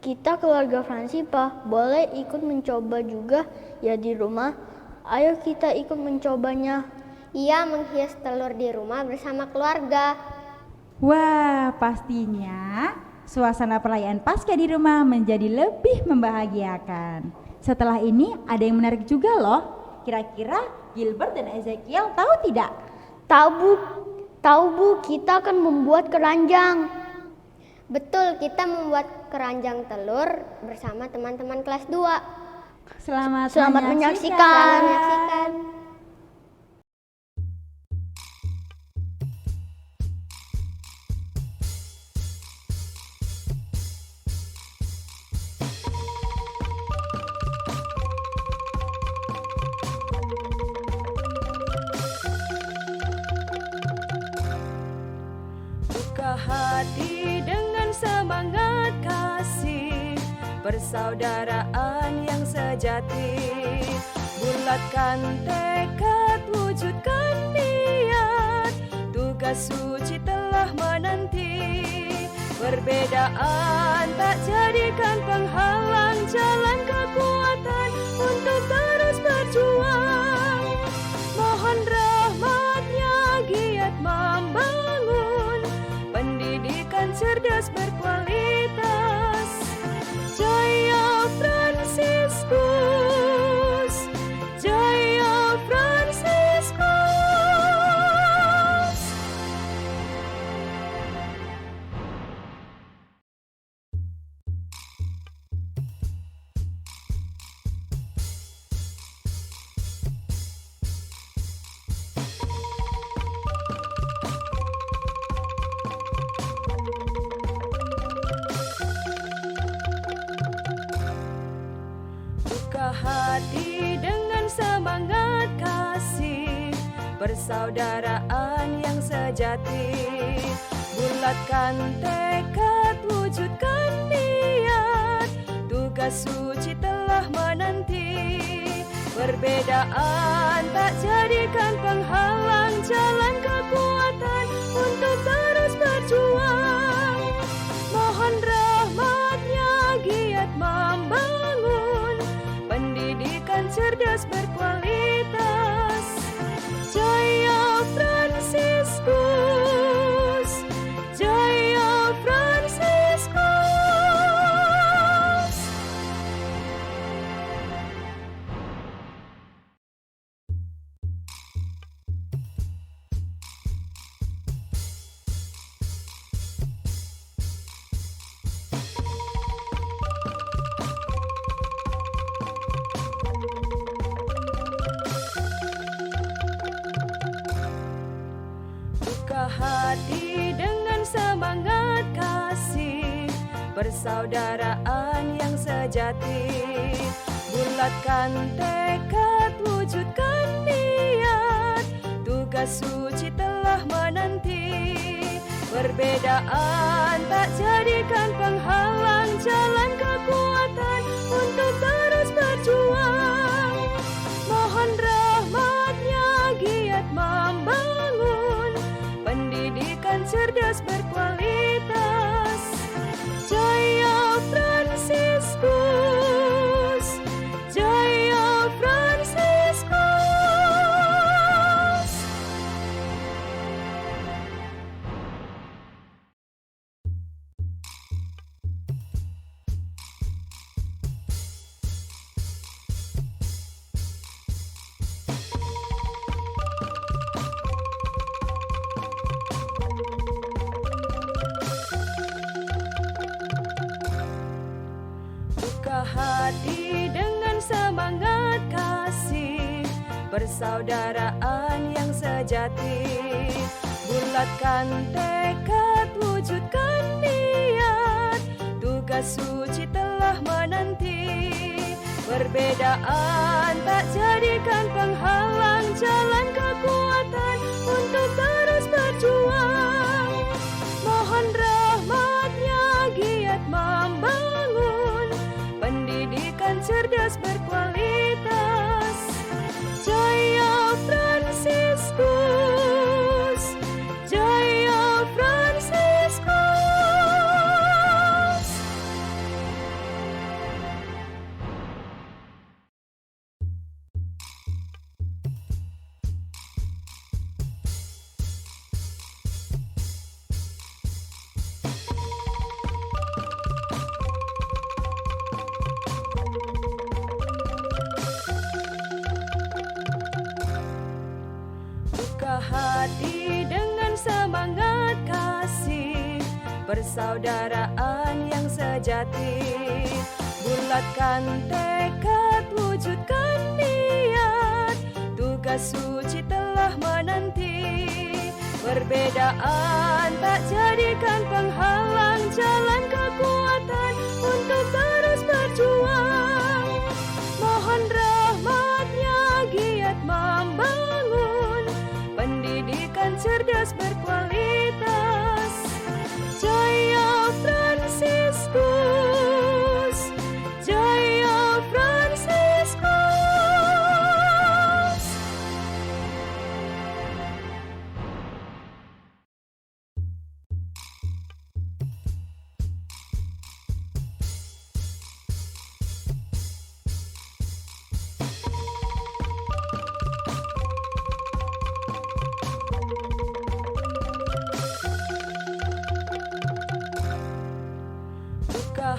Kita keluarga Fransipa boleh ikut mencoba juga ya di rumah. Ayo kita ikut mencobanya. Iya, menghias telur di rumah bersama keluarga. Wah, pastinya suasana perayaan Paskah di rumah menjadi lebih membahagiakan. Setelah ini ada yang menarik juga loh. Kira-kira Gilbert dan Ezekiel tahu tidak? Tahu Bu, kita akan membuat keranjang. Betul, kita membuat keranjang telur bersama teman-teman kelas 2. Selamat menyaksikan. Buka hati dengan semangat kasih, persaudaraan yang sejati. Bulatkan tekad, wujudkan niat, tugas suci telah menanti. Perbedaan tak jadikan penghalang, jalan kekuatan untuk terus berjuang. Mohon rahmat-Nya giat membangun pendidikan cerdas berkualitas. Jaya Fransiskus, Jaya Fransiskus. Buka hati dengan semangat kasih, persaudaraan yang sejati. Bulatkan tekad, wujudkan niat, tugas suci telah menanti. Perbedaan tak jadikan penghalang, jalan kekuatan untuk terus berjuang. Mohon rahmat-Nya giat membangun pendidikan cerdas berkualitas. Jaya Fransiskus, Jaya Fransiskus. Buka hati dengan semangat kasih, persaudaraan yang sejati. Bulatkan tekad, wujudkan niat, tugas suci telah menanti. Perbedaan tak jadikan penghalang, jalan kekuatan untuk terus berjuang. Mohon rahmat-Nya giat membangun pendidikan cerdas hati dengan semangat kasih, persaudaraan yang sejati. Bulatkan tekad, wujudkan niat, tugas suci telah menanti. Perbedaan tak jadikan penghalang, jalan kekuatan untuk terus berjuang. Mohon rahmat-Nya giat membangun pendidikan cerdas berkualitas. Jaya Fransiskus, Jaya Fransiskus. Hati dengan semangat kasih, persaudaraan yang sejati. Bulatkan tekad, wujudkan niat, tugas suci telah menanti. Perbedaan tak jadikan penghalang, jalan kekuatan untuk terus berjuang. Mohon rahmat-Nya giat membangun pendidikan cerdas berkualitas. Jaya Fransiskus, Jaya Fransiskus.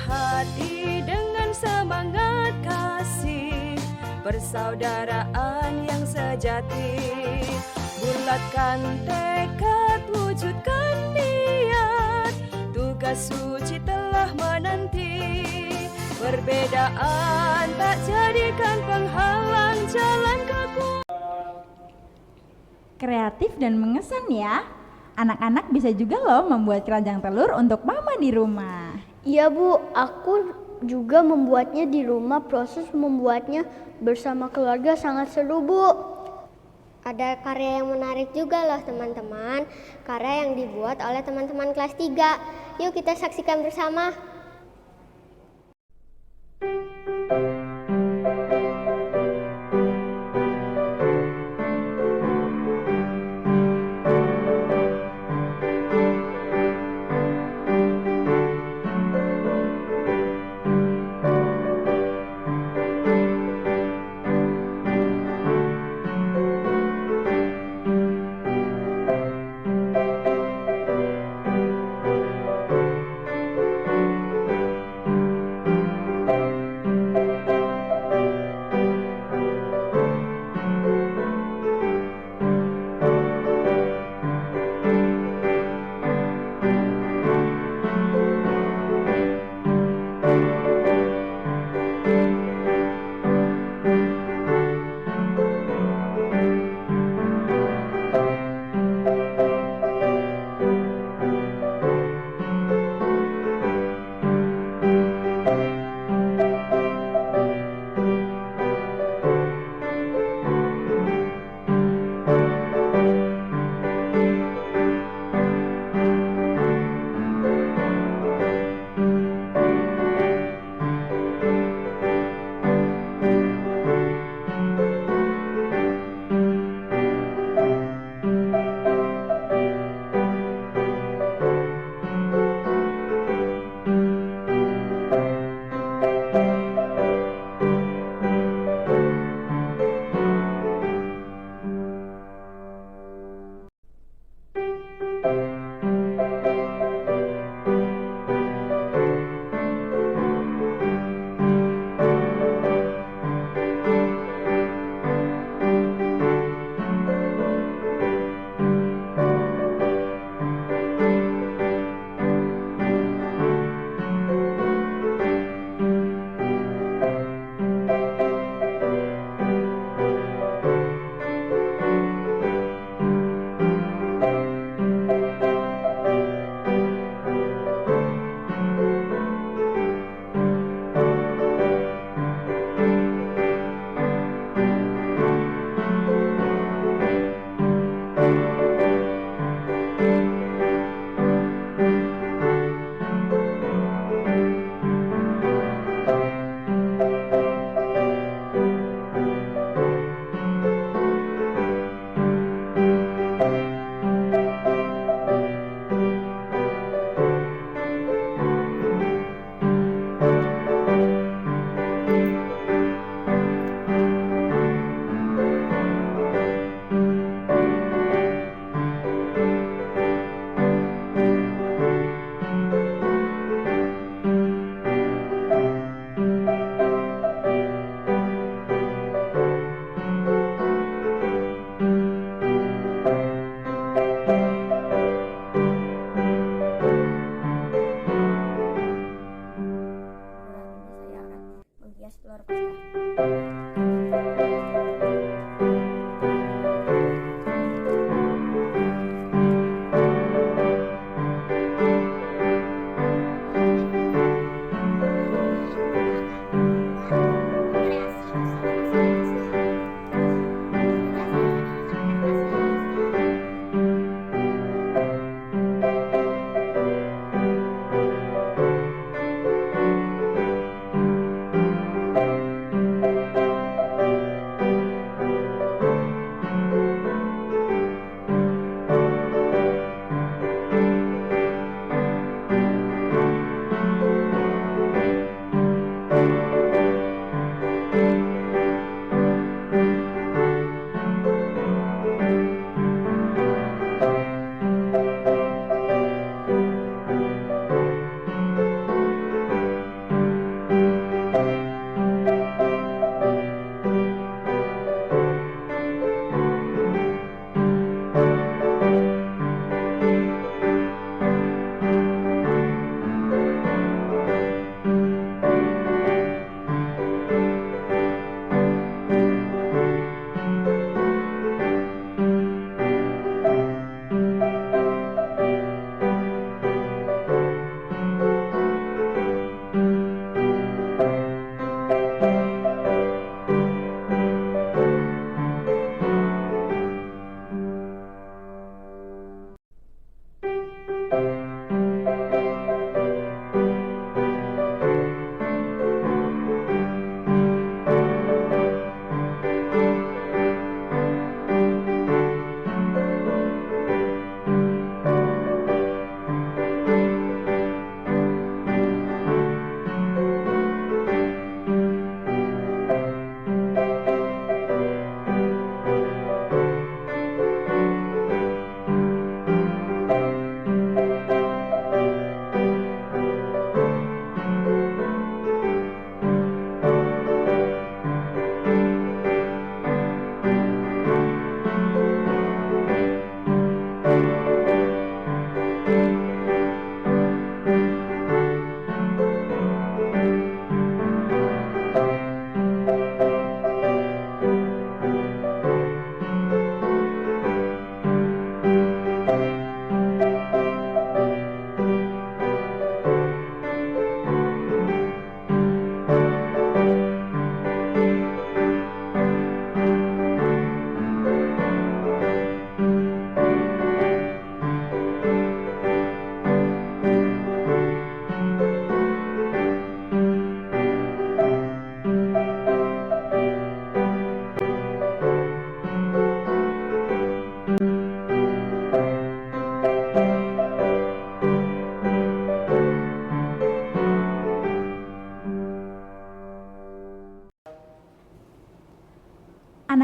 Hati dengan semangat kasih, persaudaraan yang sejati. Bulatkan tekad, wujudkan niat, tugas suci telah menanti. Perbedaan tak jadikan penghalang, jalan kekuatan. Kreatif dan mengesan ya. Anak-anak bisa juga loh membuat keranjang telur untuk mama di rumah. Iya Bu, aku juga membuatnya di rumah. Proses membuatnya bersama keluarga sangat seru Bu. Ada karya yang menarik juga loh teman-teman. Karya yang dibuat oleh teman-teman kelas 3. Yuk kita saksikan bersama.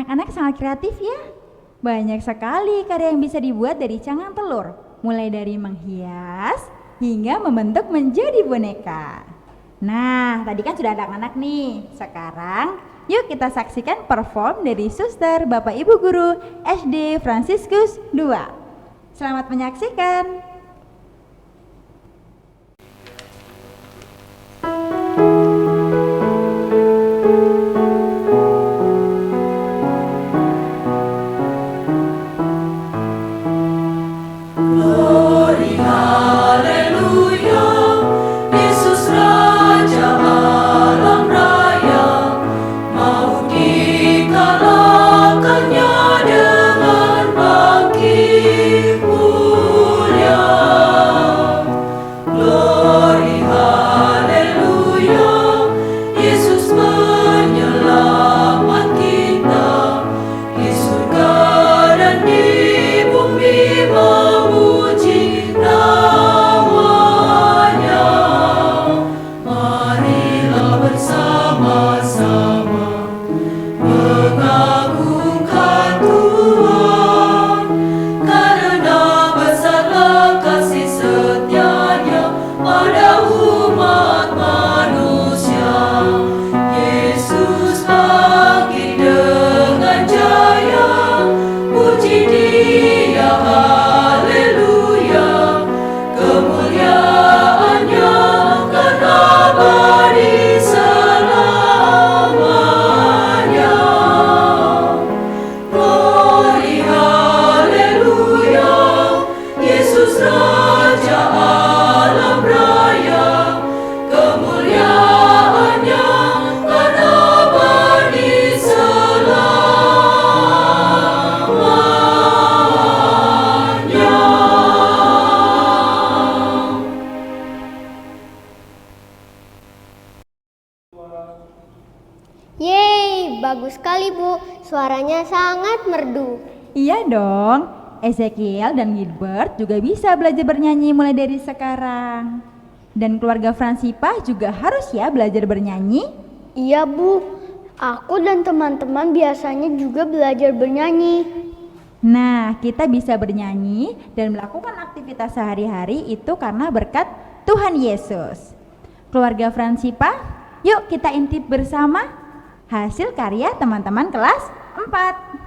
Anak-anak sangat kreatif ya. Banyak sekali karya yang bisa dibuat dari cangkang telur, mulai dari menghias hingga membentuk menjadi boneka. Nah, tadi kan sudah ada anak-anak nih. Sekarang yuk kita saksikan perform dari Suster Bapak Ibu Guru SD Fransiskus 2. Selamat menyaksikan. Yeay, bagus sekali Bu. Suaranya sangat merdu. Iya dong, Ezekiel dan Gilbert juga bisa belajar bernyanyi mulai dari sekarang. Dan keluarga Fransipa juga harus ya belajar bernyanyi. Iya Bu, aku dan teman-teman biasanya juga belajar bernyanyi. Nah, kita bisa bernyanyi dan melakukan aktivitas sehari-hari itu karena berkat Tuhan Yesus. Keluarga Fransipa, yuk kita intip bersama hasil karya teman-teman kelas 4.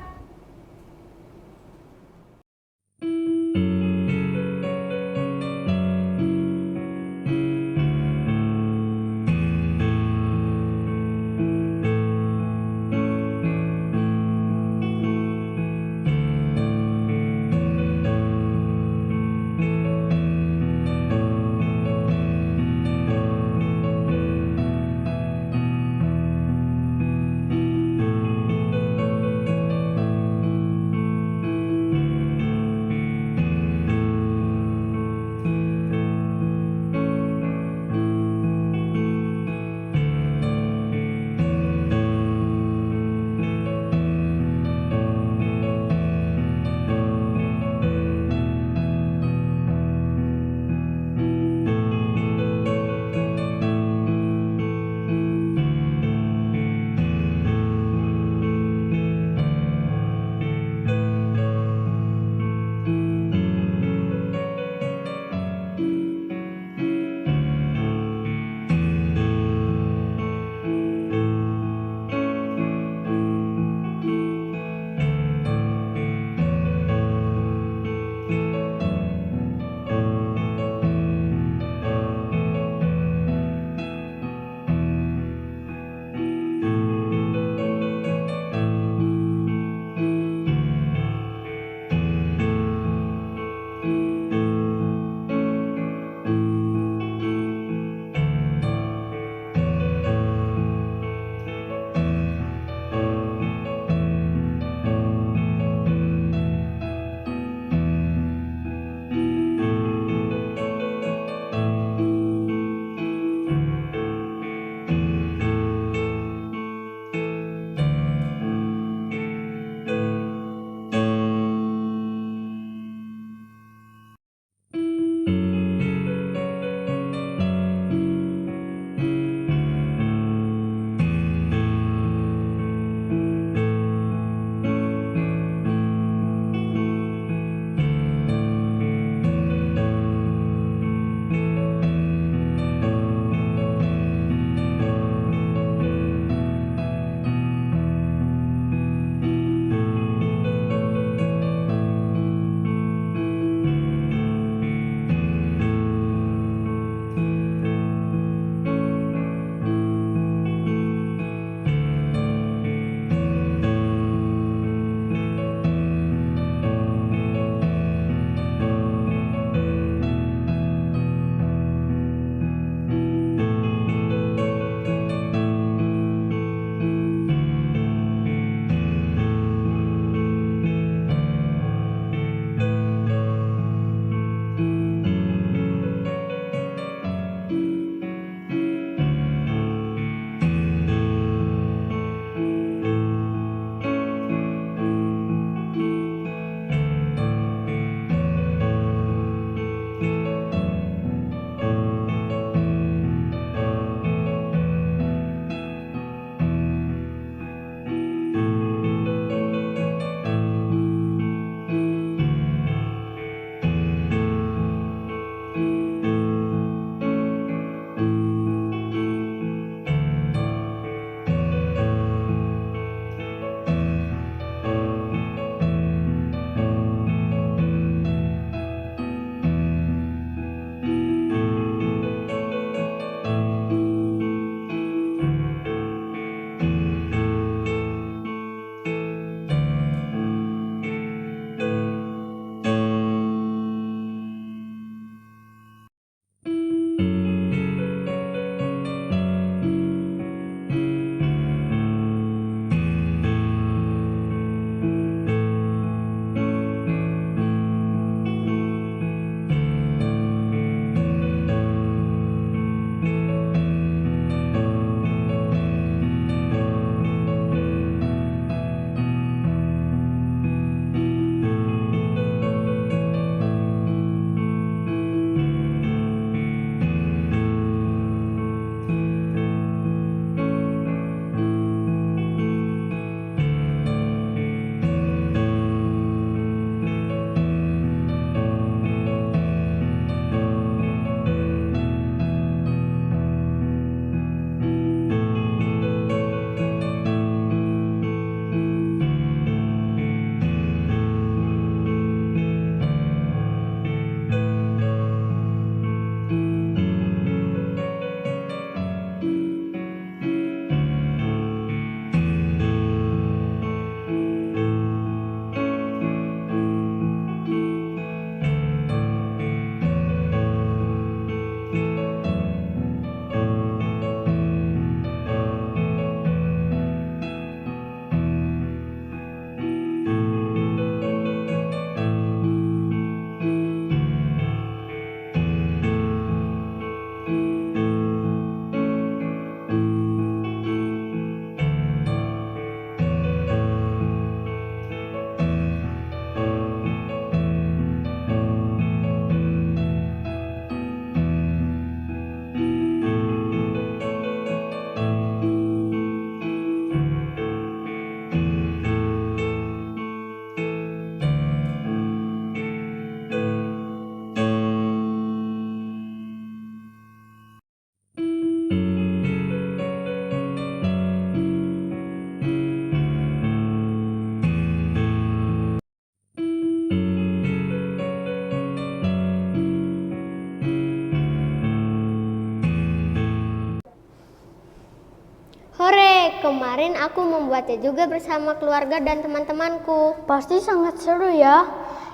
kemarin aku membuatnya juga bersama keluarga dan teman-temanku. Pasti sangat seru ya.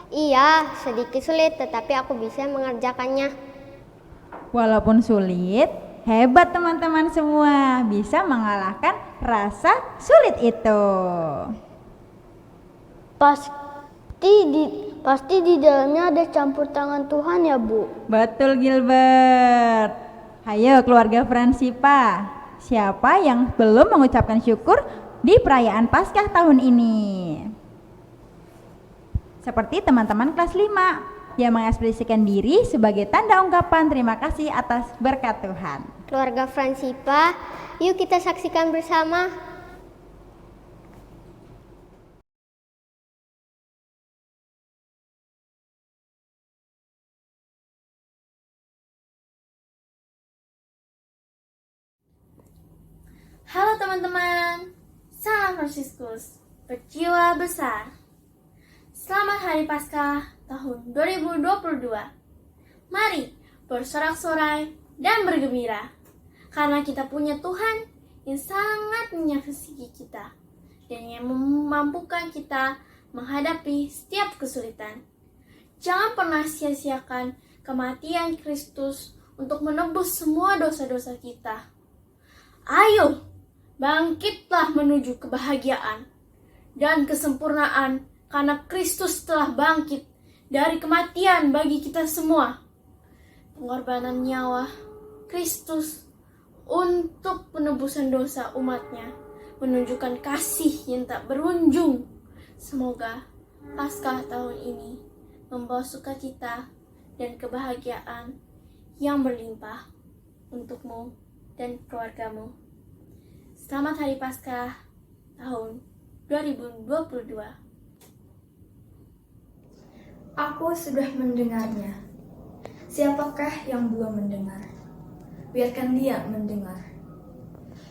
Iya, sedikit sulit tetapi aku bisa mengerjakannya. Walaupun sulit, hebat teman-teman semua, bisa mengalahkan rasa sulit itu. Pasti di dalamnya ada campur tangan Tuhan ya, Bu. Betul, Gilbert. Ayo keluarga Fransipa, siapa yang belum mengucapkan syukur di perayaan Paskah tahun ini? Seperti teman-teman kelas 5 yang mengekspresikan diri sebagai tanda ungkapan terima kasih atas berkat Tuhan. Keluarga Fransipa, yuk kita saksikan bersama. Halo teman-teman, salam Fransiskus, berjiwa besar. Selamat Hari Paskah tahun 2022. Mari bersorak-sorai dan bergembira, karena kita punya Tuhan yang sangat mengasihi kita dan yang memampukan kita menghadapi setiap kesulitan. Jangan pernah sia-siakan kematian Kristus untuk menebus semua dosa-dosa kita. Ayo, bangkitlah menuju kebahagiaan dan kesempurnaan, karena Kristus telah bangkit dari kematian bagi kita semua. Pengorbanan nyawa Kristus untuk penebusan dosa umatnya menunjukkan kasih yang tak berujung. Semoga Paskah tahun ini membawa sukacita dan kebahagiaan yang berlimpah untukmu dan keluargamu. Selamat Hari Paskah tahun 2022. Aku sudah mendengarnya. Siapakah yang belum mendengar? Biarkan dia mendengar.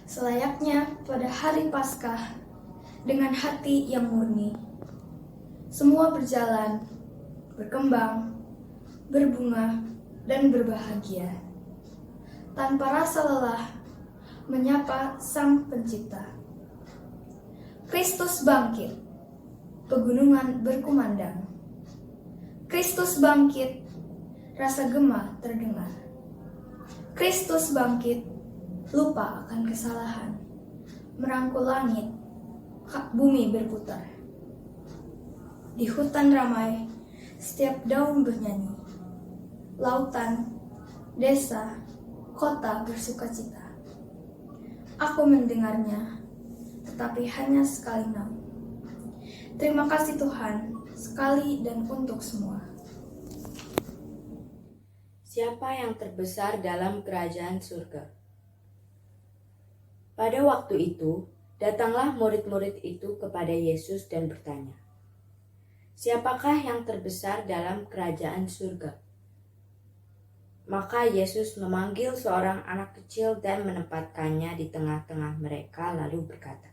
Selayaknya pada hari Paskah, dengan hati yang murni, semua berjalan, berkembang, berbunga, dan berbahagia, tanpa rasa lelah, menyapa Sang Pencipta. Kristus bangkit, pegunungan berkumandang. Kristus bangkit, rasa gema terdengar. Kristus bangkit, lupa akan kesalahan. Merangkul langit, bumi berputar. Di hutan ramai, setiap daun bernyanyi. Lautan, desa, kota bersukacita. Aku mendengarnya, tetapi hanya sekali naung. Terima kasih Tuhan, sekali dan untuk semua. Siapa yang terbesar dalam kerajaan surga? Pada waktu itu, datanglah murid-murid itu kepada Yesus dan bertanya, "Siapakah yang terbesar dalam kerajaan surga?" Maka Yesus memanggil seorang anak kecil dan menempatkannya di tengah-tengah mereka lalu berkata,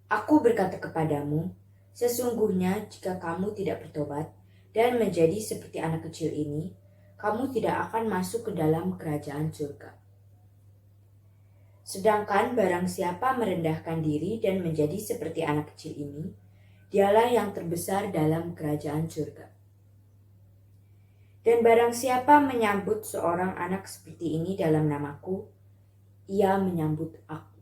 "Aku berkata kepadamu, sesungguhnya jika kamu tidak bertobat dan menjadi seperti anak kecil ini, kamu tidak akan masuk ke dalam kerajaan surga. Sedangkan barang siapa merendahkan diri dan menjadi seperti anak kecil ini, dialah yang terbesar dalam kerajaan surga. Dan barang siapa menyambut seorang anak seperti ini dalam namaku, ia menyambut aku."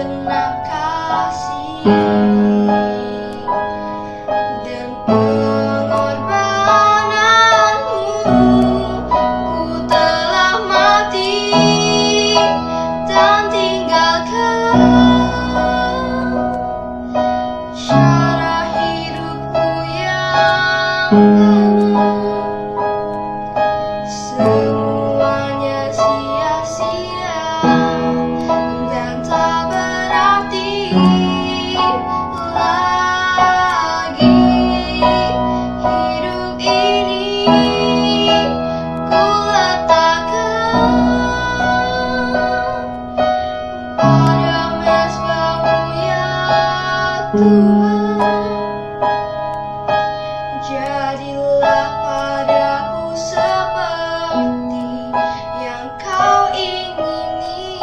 segenap kasih dan pengorbananmu. Ku telah mati dan tinggalkan cara hidupku yang lama. Semuanya sia-sia dan tak berarti lagi. Hidup ini ku letakkan pada mezbahmu ya Tuhan. Jadilah padaku seperti yang kau ingini.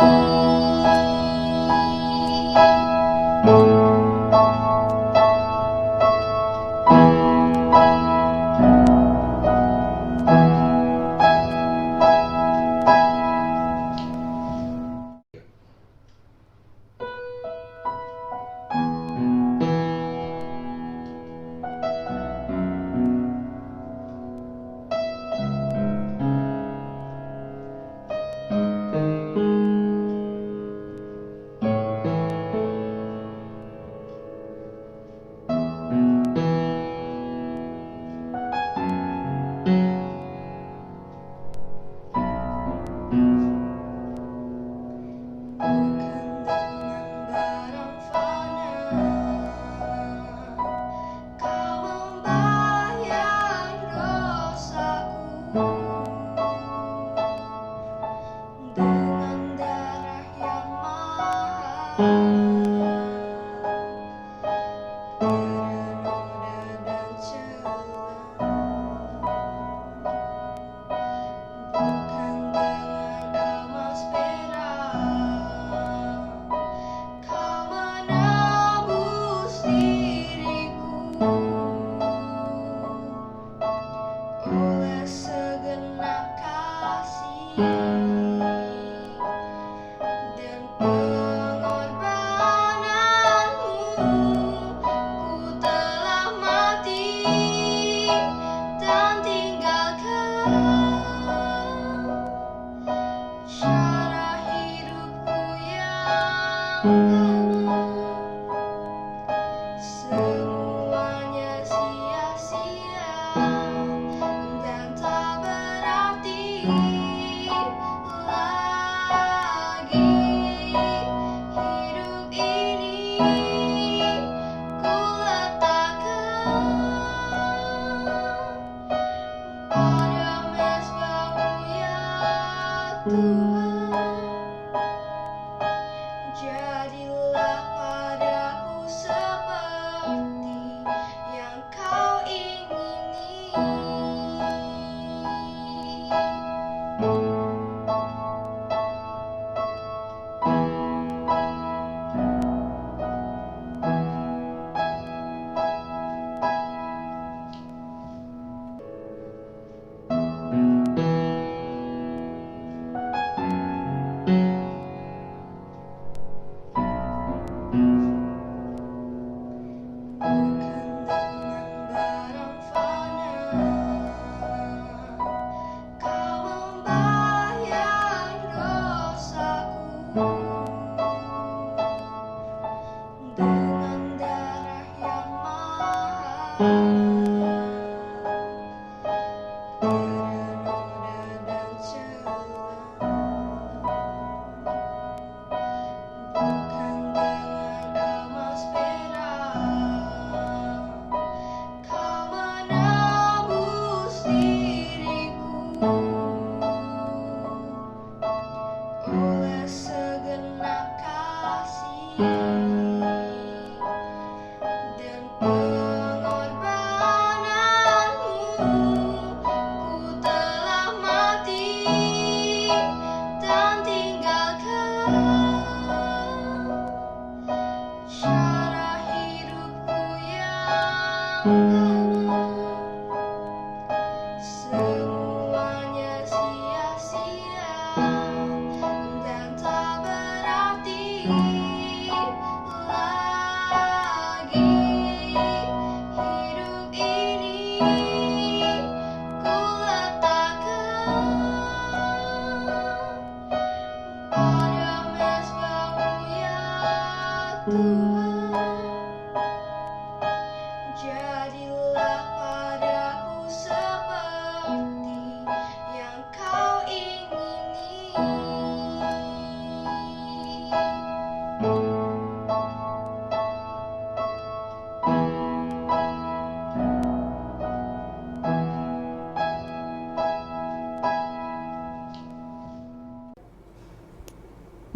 Jadilah padaku seperti yang kau ingini.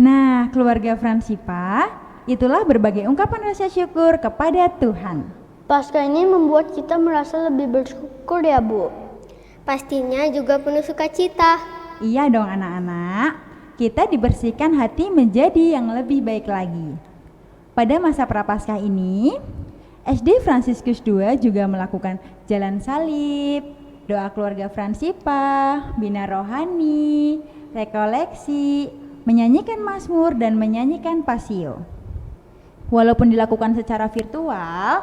Nah, keluarga Fransipa, itulah berbagai ungkapan rasa syukur kepada Tuhan. Paskah ini membuat kita merasa lebih bersyukur ya, Bu. Pastinya juga penuh sukacita. Iya dong anak-anak, kita dibersihkan hati menjadi yang lebih baik lagi. Pada masa Prapaskah ini, SD Fransiskus II juga melakukan jalan salib, doa keluarga Fransipa, bina rohani, rekoleksi, menyanyikan mazmur dan menyanyikan pasio. Walaupun dilakukan secara virtual,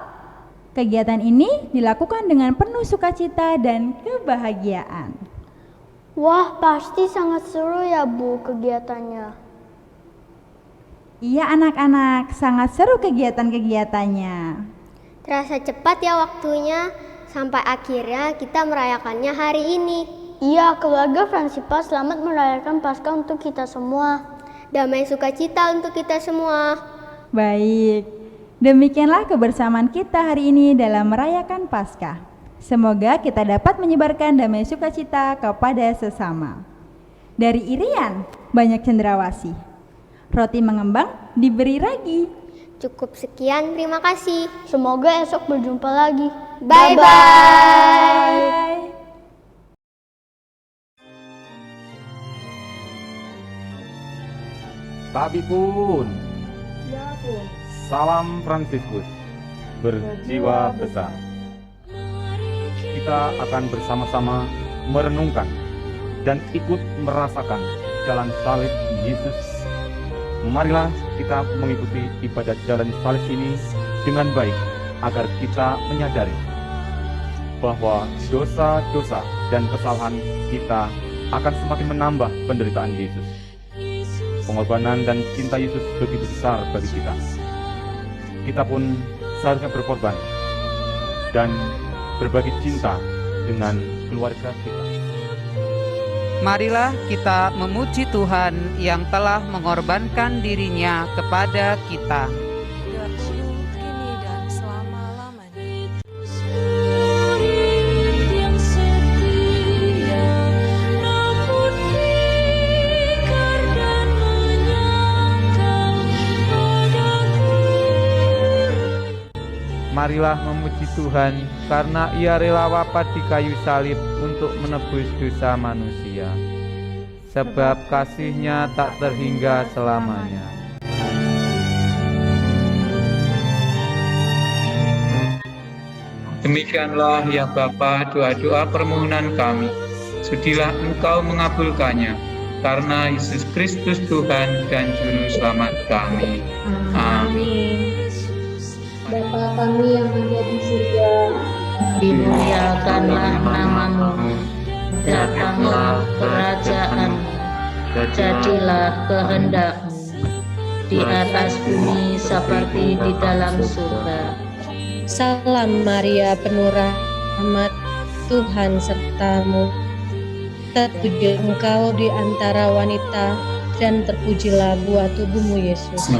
kegiatan ini dilakukan dengan penuh sukacita dan kebahagiaan. Wah, pasti sangat seru ya, Bu, kegiatannya. Iya anak-anak, sangat seru kegiatan-kegiatannya. Terasa cepat ya waktunya, sampai akhirnya kita merayakannya hari ini. Iya, keluarga Fransipa selamat merayakan Paskah untuk kita semua. Damai sukacita untuk kita semua. Baik, demikianlah kebersamaan kita hari ini dalam merayakan Paskah. Semoga kita dapat menyebarkan damai sukacita kepada sesama. Dari Irian, banyak cendrawasih. Roti mengembang diberi ragi. Cukup sekian, terima kasih. Semoga esok berjumpa lagi. Bye-bye. Tapi pun, Ya, Pun. salam Fransiskus, berjiwa besar. Kita akan bersama-sama merenungkan dan ikut merasakan jalan salib Yesus. Marilah kita mengikuti ibadat jalan salib ini dengan baik agar kita menyadari bahwa dosa-dosa dan kesalahan kita akan semakin menambah penderitaan Yesus. Pengorbanan dan cinta Yesus begitu besar bagi kita. Kita pun seharusnya berkorban dan berbagi cinta dengan keluarga kita. Marilah kita memuji Tuhan yang telah mengorbankan dirinya kepada kita. Dahulu, kini, dan selama-lamanya. Yang setia, namun fikir dan menyangkal padaku. Marilah memuji Tuhan karena Ia rela wafat di kayu salib untuk menebus dosa manusia. Sebab kasih-Nya tak terhingga selamanya. Demikianlah ya Bapa doa-doa permohonan kami. Sudilah Engkau mengabulkannya karena Yesus Kristus Tuhan dan Juru Selamat kami. Amin. Bapa kami yang ada di surga, dimuliakanlah namamu, datanglah kerajaan, jadilah kehendak-mu di atas bumi seperti di dalam surga. Salam Maria, penuh rahmat, Tuhan sertamu. Terpuji engkau di antara wanita, dan terpujilah buah tubuhmu Yesus.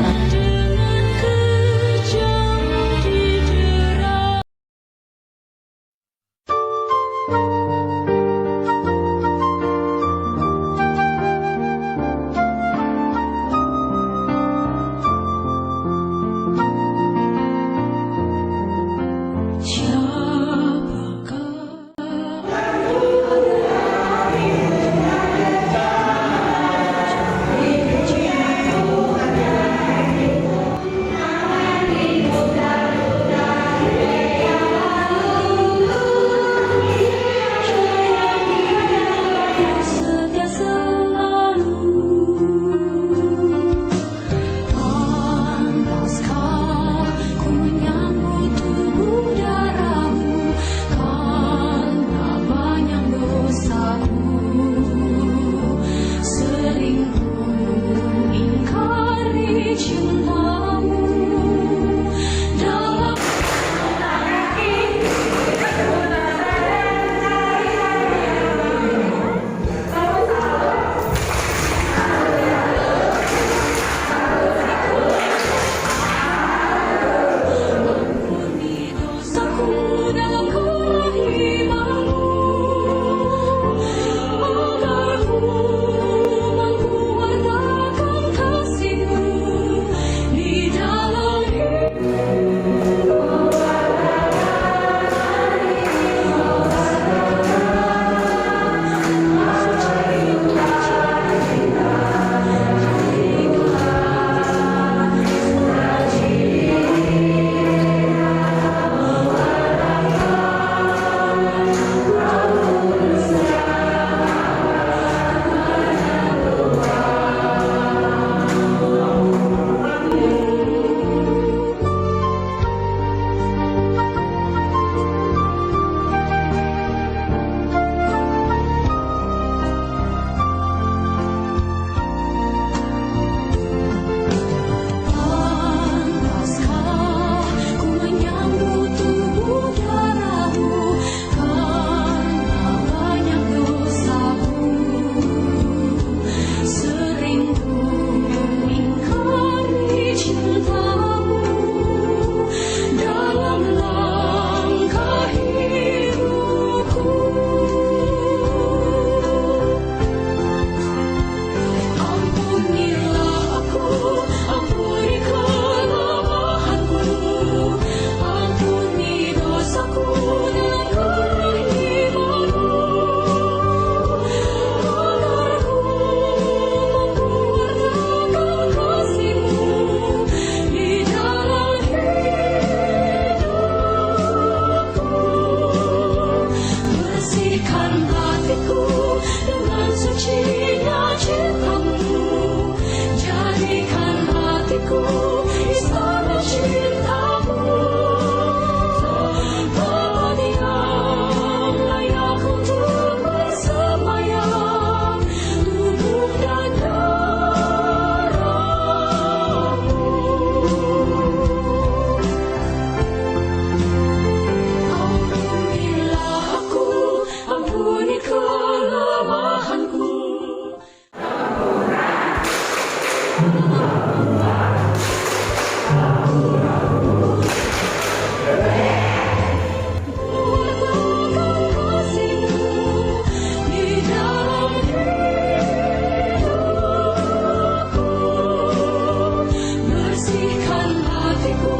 hatiku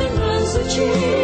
dengan suci